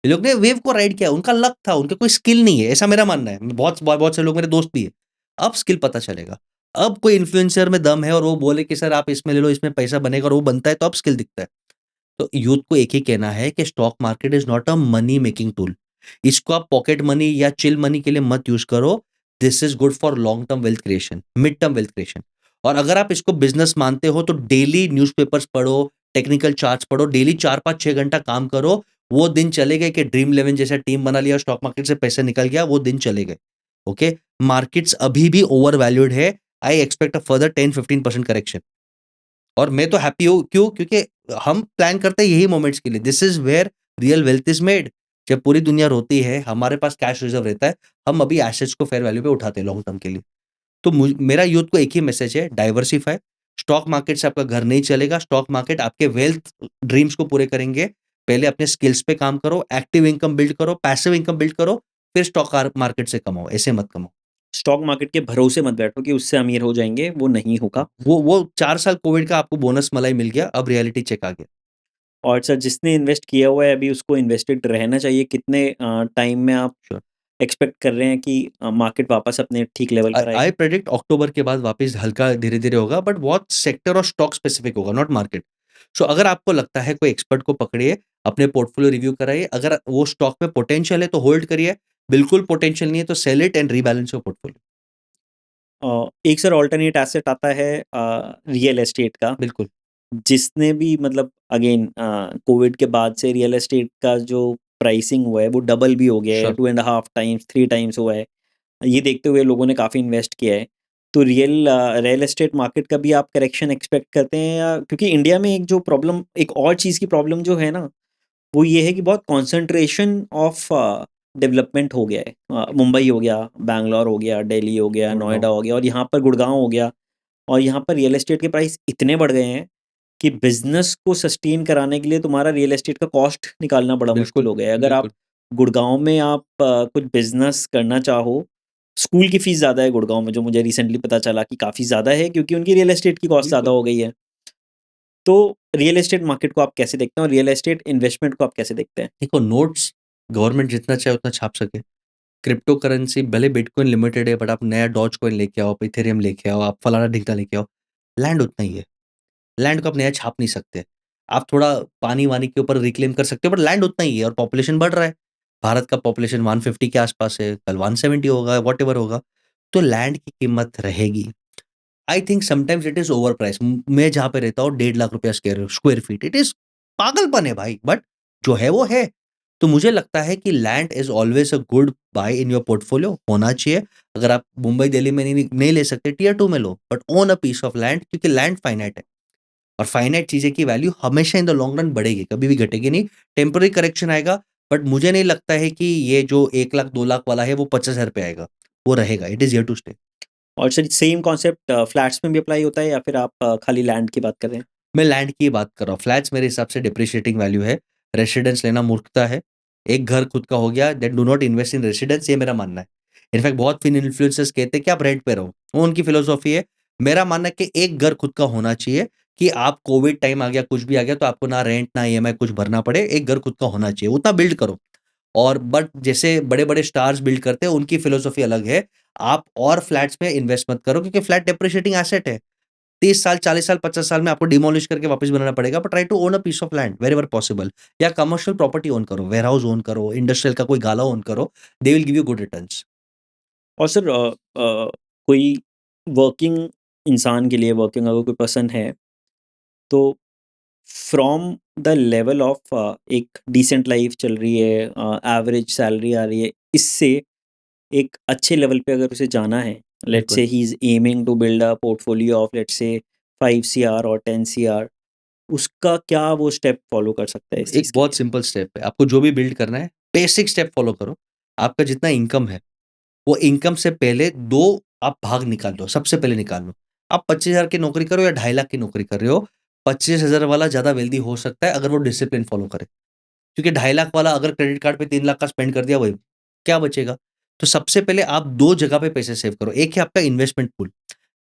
ये लोग ने वेव को राइड किया, उनका लक था, उनका कोई स्किल नहीं है, ऐसा मेरा मानना है। बहुत बहुत से लोग मेरे दोस्त भी है। अब स्किल पता चलेगा। अब कोई इन्फ्लुएंसर में दम है और वो बोले कि सर आप इसमें ले लो, इसमें पैसा बनेगा और वो बनता है, तो अब स्किल दिखता है। तो यूथ को एक ही कहना है कि stock market is not a money making tool. इसको आप पॉकेट मनी या चिल मनी के लिए मत यूज़ करो। This is good for long term wealth creation, mid term wealth creation. और अगर आप इसको बिज़नेस मानते हो तो डेली न्यूज़पेपर्स पढ़ो, टेक्निकल चार्ट्स पढ़ो, डेली 4-5-6 घंटा काम करो। वो दिन चले गए कि ड्रीम 11 जैसा टीम बना लिया, स्टॉक मार्केट से पैसे निकल गया, वो दिन चले गए। ओके? मार्केट्स अभी भी ओवर वैल्यूड है। I expect a further 10-15% correction. और मैं तो हैप्पी हूँ, क्यों? क्योंकि हम प्लान करते हैं यही मोमेंट्स के लिए। This is where real wealth is made. जब पूरी दुनिया रोती है, हमारे पास कैश रिज़र्व रहता है, हम अभी एसेट्स को फेयर वैल्यू पे उठाते हैं लॉन्ग टर्म के लिए। तो मेरा यूथ को एक ही मैसेज है, डाइवर्सिफाई। स्टॉक मार्केट से आपका घर नहीं चलेगा, स्टॉक मार्केट आपके वेल्थ ड्रीम्स को पूरे करेंगे। पहले अपने स्किल्स पे काम करो, एक्टिव इनकम बिल्ड करो, पैसिव इनकम बिल्ड करो, फिर स्टॉक मार्केट से कमाओ, ऐसे मत कमाओ। स्टॉक मार्केट के भरोसे मत बैठो कि उससे अमीर हो जाएँगे, वो नहीं होगा। वो 4 साल कोविड का आपको बोनस मलाई मिल गया, अब रियलिटी चेक आ गया। और सर जिसने इन्वेस्ट किया हुआ है अभी उसको इन्वेस्टेड रहना चाहिए। कितने टाइम में आप श्योर। एक्सपेक्ट कर रहे हैं कि मार्केट वापस अपने ठीक लेवल आई पर आई आएगा? प्रेडिक्ट अक्टूबर के बाद वापस हल्का धीरे-धीरे होगा, बट बहुत सेक्टर और स्टॉक स्पेसिफिक होगा, नॉट मार्केट। सो अगर आपको लगता है, कोई एक्सपर्ट को पकड़िए, अपने पोर्टफोलियो रिव्यू कराइए, अगर वो स्टॉक में पोटेंशियल है तो होल्ड करिए, बिल्कुल पोटेंशियल नहीं है तो sell it and rebalance your portfolio. एक सर अल्टरनेट एसेट आता है रियल एस्टेट का। बिल्कुल, जिसने भी मतलब अगेन कोविड के बाद से रियल एस्टेट का जो प्राइसिंग हुआ है वो डबल भी हो गया है, श्योर। 2.5 टाइम्स 3 टाइम्स हुआ है। ये देखते हुए लोगों ने काफ़ी इन्वेस्ट किया है। तो रियल एस्टेट मार्केट का भी आप करेक्शन एक्सपेक्ट करते हैं या क्योंकि इंडिया में एक और चीज़ की प्रॉब्लम जो है ना, वो ये है कि बहुत कॉन्सन्ट्रेशन ऑफ डेवलपमेंट हो गया है। मुंबई हो गया, बैंगलोर हो गया, दिल्ली हो गया, गुड़गाँव। नोएडा हो गया और यहाँ पर गुड़गाँव हो गया। और यहाँ पर रियल एस्टेट के प्राइस इतने बढ़ गए हैं कि बिज़नेस को सस्टेन कराने के लिए तुम्हारा रियल एस्टेट का कॉस्ट निकालना बड़ा मुश्किल बिल्कुल, हो गया है। अगर आप बिल्कुल, गुड़गाँव में आप कुछ बिज़नेस करना चाहो, स्कूल की फ़ीस ज़्यादा है गुड़गाँव में, जो मुझे रिसेंटली पता चला कि काफ़ी ज़्यादा है क्योंकि उनकी रियल एस्टेट की कॉस्ट ज़्यादा बिल्कुल। हो गई है। तो रियल एस्टेट मार्केट को आप कैसे देखते हैं और रियल एस्टेट इन्वेस्टमेंट को आप कैसे देखते हैं? देखो, नोट्स गवर्नमेंट जितना चाहे उतना छाप सके। क्रिप्टो करेंसी भले बिटकॉइन लिमिटेड है, बट आप नया डॉज कॉइन लेके आओ, आप इथेरियम लेके आओ, आप फलाना-ढिमका लेके आओ, लैंड उतना ही है। लैंड को आप नया छाप नहीं सकते। आप थोड़ा पानी-वानी के ऊपर रिक्लेम कर सकते हो, बट लैंड उतना ही है और पॉपुलेशन बढ़ रहा है। भारत का पॉपुलेशन 150 के आसपास है, कल 170 होगा, व्हाटएवर होगा। तो लैंड की कीमत रहेगी। I think sometimes it is over price. मैं जहाँ पे रहता हूँ, 1.5 लाख रुपया स्क्वायर फीट, इट इज़ पागलपन है भाई, बट जो है वो है। तो मुझे लगता है कि land is always a good buy in your portfolio, होना चाहिए। अगर आप मुंबई, दिल्ली में नहीं ले सकते, टियर 2 में लो, but own a piece of land, क्योंकि लैंड फाइनाइट है। और फाइनाइट चीज़ें की वैल्यू हमेशा इन द लॉन्ग रन बढ़ेगी, कभी भी घटेगी नहीं। टेम्परेरी करेक्शन आएगा, बट मुझे नहीं लगता है कि ये जो 1 लाख 2 लाख वाला है वो 50,000 पे आएगा। वो रहेगा, it is here to stay. और सर सेम कॉन्सेप्ट फ्लैट्स में भी अप्लाई होता है या फिर आप खाली लैंड की बात कर रहे हैं? मैं लैंड की बात कर रहा हूँ। फ्लैट्स मेरे हिसाब से डिप्रिशिएटिंग वैल्यू है। रेसिडेंस लेना मूर्खता है। एक घर खुद का हो गया, then do not invest in residence, ये मेरा मानना है। इनफैक्ट बहुत फिन इन्फ्लुएंसर्स कहते हैं कि आप रेंट पे रहो, वो उनकी फिलॉसफी है। मेरा मानना है कि एक घर खुद का होना चाहिए, कि आप कोविड टाइम आ गया, कुछ भी आ गया, तो आपको ना रेंट ना ईएमआई कुछ भरना पड़े, एक घर खुद का होना चाहिए, उतना बिल्ड करो। और बट जैसे बड़े-बड़े स्टार्स बिल्ड करते हैं, उनकी फिलॉसफी अलग है। आप और फ्लैट्स में इन्वेस्ट मत करो, क्योंकि फ्लैट डेप्रिशिएटिंग एसेट है। 30 साल, 40 साल, 50 साल में आपको डिमोलिश करके वापस बनाना पड़ेगा, but try to own a piece of land wherever possible. या कमर्शियल प्रॉपर्टी ओन करो, वेयरहाउस ओन करो, इंडस्ट्रियल का कोई गाला ओन करो, they will give you good returns. और सर कोई वर्किंग इंसान के लिए वर्किंग अगर कोई पर्सन है तो फ्रॉम द लेवल ऑफ एक डिसेंट लाइफ चल रही है, एवरेज सैलरी आ रही है, इससे एक अच्छे लेवल पे अगर उसे जाना है, लेट्स बिल्कुल। से ही is aiming to build a portfolio of let's say 5 CR और 10 सीआर, उसका क्या वो स्टेप फॉलो कर सकता है इस एक चीज़ के बहुत लिए? सिंपल स्टेप है, आपको जो भी बिल्ड करना है, बेसिक स्टेप फॉलो करो। आपका जितना इनकम है, वो इनकम से पहले 2 आप भाग निकाल लो, सबसे पहले निकाल लो। आप 25,000 की नौकरी करो या 2.5 लाख की नौकरी कर रहे हो, 25,000 वाला ज़्यादा वेल्दी हो सकता है अगर वो डिसिप्लिन फॉलो करे। क्योंकि 2.5 लाख वाला अगर क्रेडिट कार्ड पे 3 लाख का स्पेंड कर दिया वही, क्या बचेगा? तो सबसे पहले आप 2 जगह पे पैसे सेव करो। एक है आपका इन्वेस्टमेंट पूल,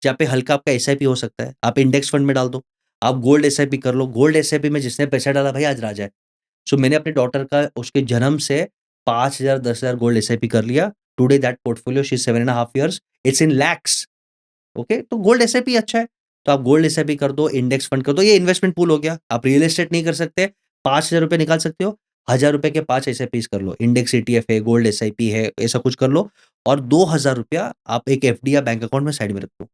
जहाँ पे हल्का आपका एसआईपी हो सकता है। आप इंडेक्स फंड में डाल दो, आप गोल्ड एसआईपी कर लो। गोल्ड एसआईपी में जिसने पैसा डाला भाई आज राजा है। सो मैंने अपने डॉटर का उसके जन्म से 5,000 10,000 गोल्ड एसआईपी कर लिया। Today that portfolio she is 7.5 years, it's in lakhs. Okay, तो गोल्ड एसआईपी अच्छा है। तो आप गोल्ड एसआईपी कर दो, इंडेक्स फंड कर दो, ये इन्वेस्टमेंट पूल हो गया। आप रियल एस्टेट नहीं कर सकते, 5,000 रुपए निकाल सकते हो, 1,000 रुपए के 5 एसआईपीज कर लो। इंडेक्स ईटीएफ है, गोल्ड एसआईपी है, ऐसा कुछ कर लो। और 2,000 रुपया आप एक एफडी या बैंक अकाउंट में साइड में रख दो।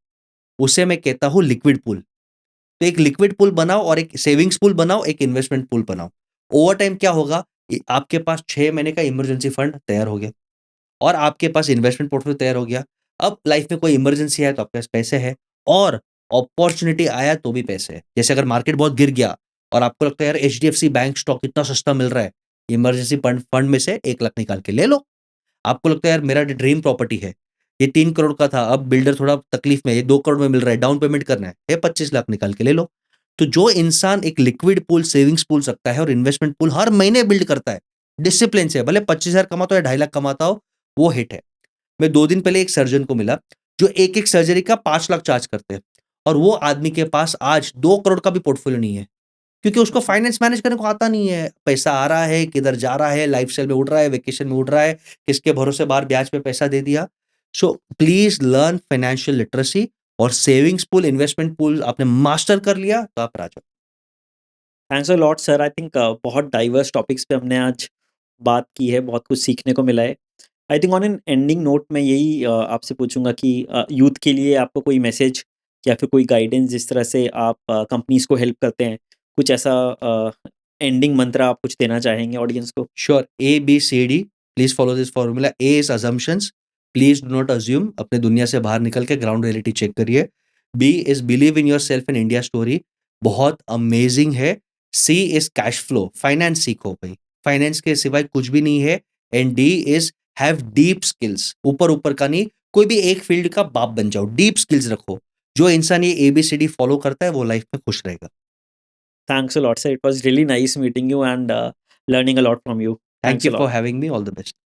उसे मैं कहता हूँ लिक्विड पूल। तो एक लिक्विड पूल बनाओ और एक सेविंग्स पूल बनाओ, एक इन्वेस्टमेंट पूल बनाओ। ओवर टाइम क्या होगा, आपके पास 6 महीने का इमरजेंसी फंड तैयार हो गया और आपके पास इन्वेस्टमेंट पोर्टफोलियो तैयार हो गया। अब लाइफ में कोई इमरजेंसी है तो आपके पास पैसे है, और अपॉर्चुनिटी आया तो भी पैसे है। जैसे अगर मार्केट बहुत गिर गया और आपको लगता है यार एचडीएफसी बैंक स्टॉक इतना सस्ता मिल रहा है, इमरजेंसी फंड फंड में से 1 लाख निकाल के ले लो। आपको लगता है यार मेरा ड्रीम प्रॉपर्टी है, ये 3 करोड़ का था, अब बिल्डर थोड़ा तकलीफ में, ये 2 करोड़ में मिल रहा है, डाउन पेमेंट करना है, ये 25 लाख निकाल के ले लो। तो जो इंसान एक लिक्विड पूल, सेविंग्स पूल सकता है और इन्वेस्टमेंट पूल हर महीने बिल्ड करता है डिसिप्लिन से, भले 25,000 कमाता हो या 2.5 लाख कमाता हो, वो हिट है। मैं 2 दिन पहले एक सर्जन को मिला जो एक-एक सर्जरी का 5 लाख चार्ज करते हैं, और वो आदमी के पास आज 2 करोड़ का भी पोर्टफोलियो नहीं है, क्योंकि उसको फाइनेंस मैनेज करने को आता नहीं है। पैसा आ रहा है, किधर जा रहा है, लाइफ़स्टाइल में उड़ रहा है, वेकेशन में उड़ रहा है, किसके भरोसे बाहर ब्याज पे पैसा दे दिया। So please learn financial literacy, और सेविंग्स पूल, इन्वेस्टमेंट पूल आपने मास्टर कर लिया तो आप राजा। Thanks a lot sir. I think बहुत डाइवर्स टॉपिक्स पे हमने आज बात की है, बहुत कुछ सीखने को मिला है। I think on an ending note मैं यही आपसे पूछूंगा कि यूथ के लिए आपको कोई मैसेज या फिर कोई गाइडेंस, जिस तरह से आप कंपनीज को हेल्प करते हैं, कुछ ऐसा एंडिंग मंत्र आप कुछ देना चाहेंगे ऑडियंस को? Sure, ABCD, please follow this formula. A is assumptions, please do not assume, अपने दुनिया से बाहर निकल के ग्राउंड रियलिटी चेक करिए। B is believe in yourself and India story, बहुत अमेजिंग है। C is cash flow, finance सीखो भाई, फाइनेंस के सिवाय कुछ भी नहीं है। And D is have deep skills, ऊपर-ऊपर का नहीं, कोई भी एक फील्ड का बाप बन जाओ, डीप स्किल्स रखो। जो इंसान ये ABCD फॉलो करता है वो लाइफ में खुश रहेगा। Thanks a lot sir, it was really nice meeting you and learning a lot from you. Thank thanks you a for lot. Having me, all the best.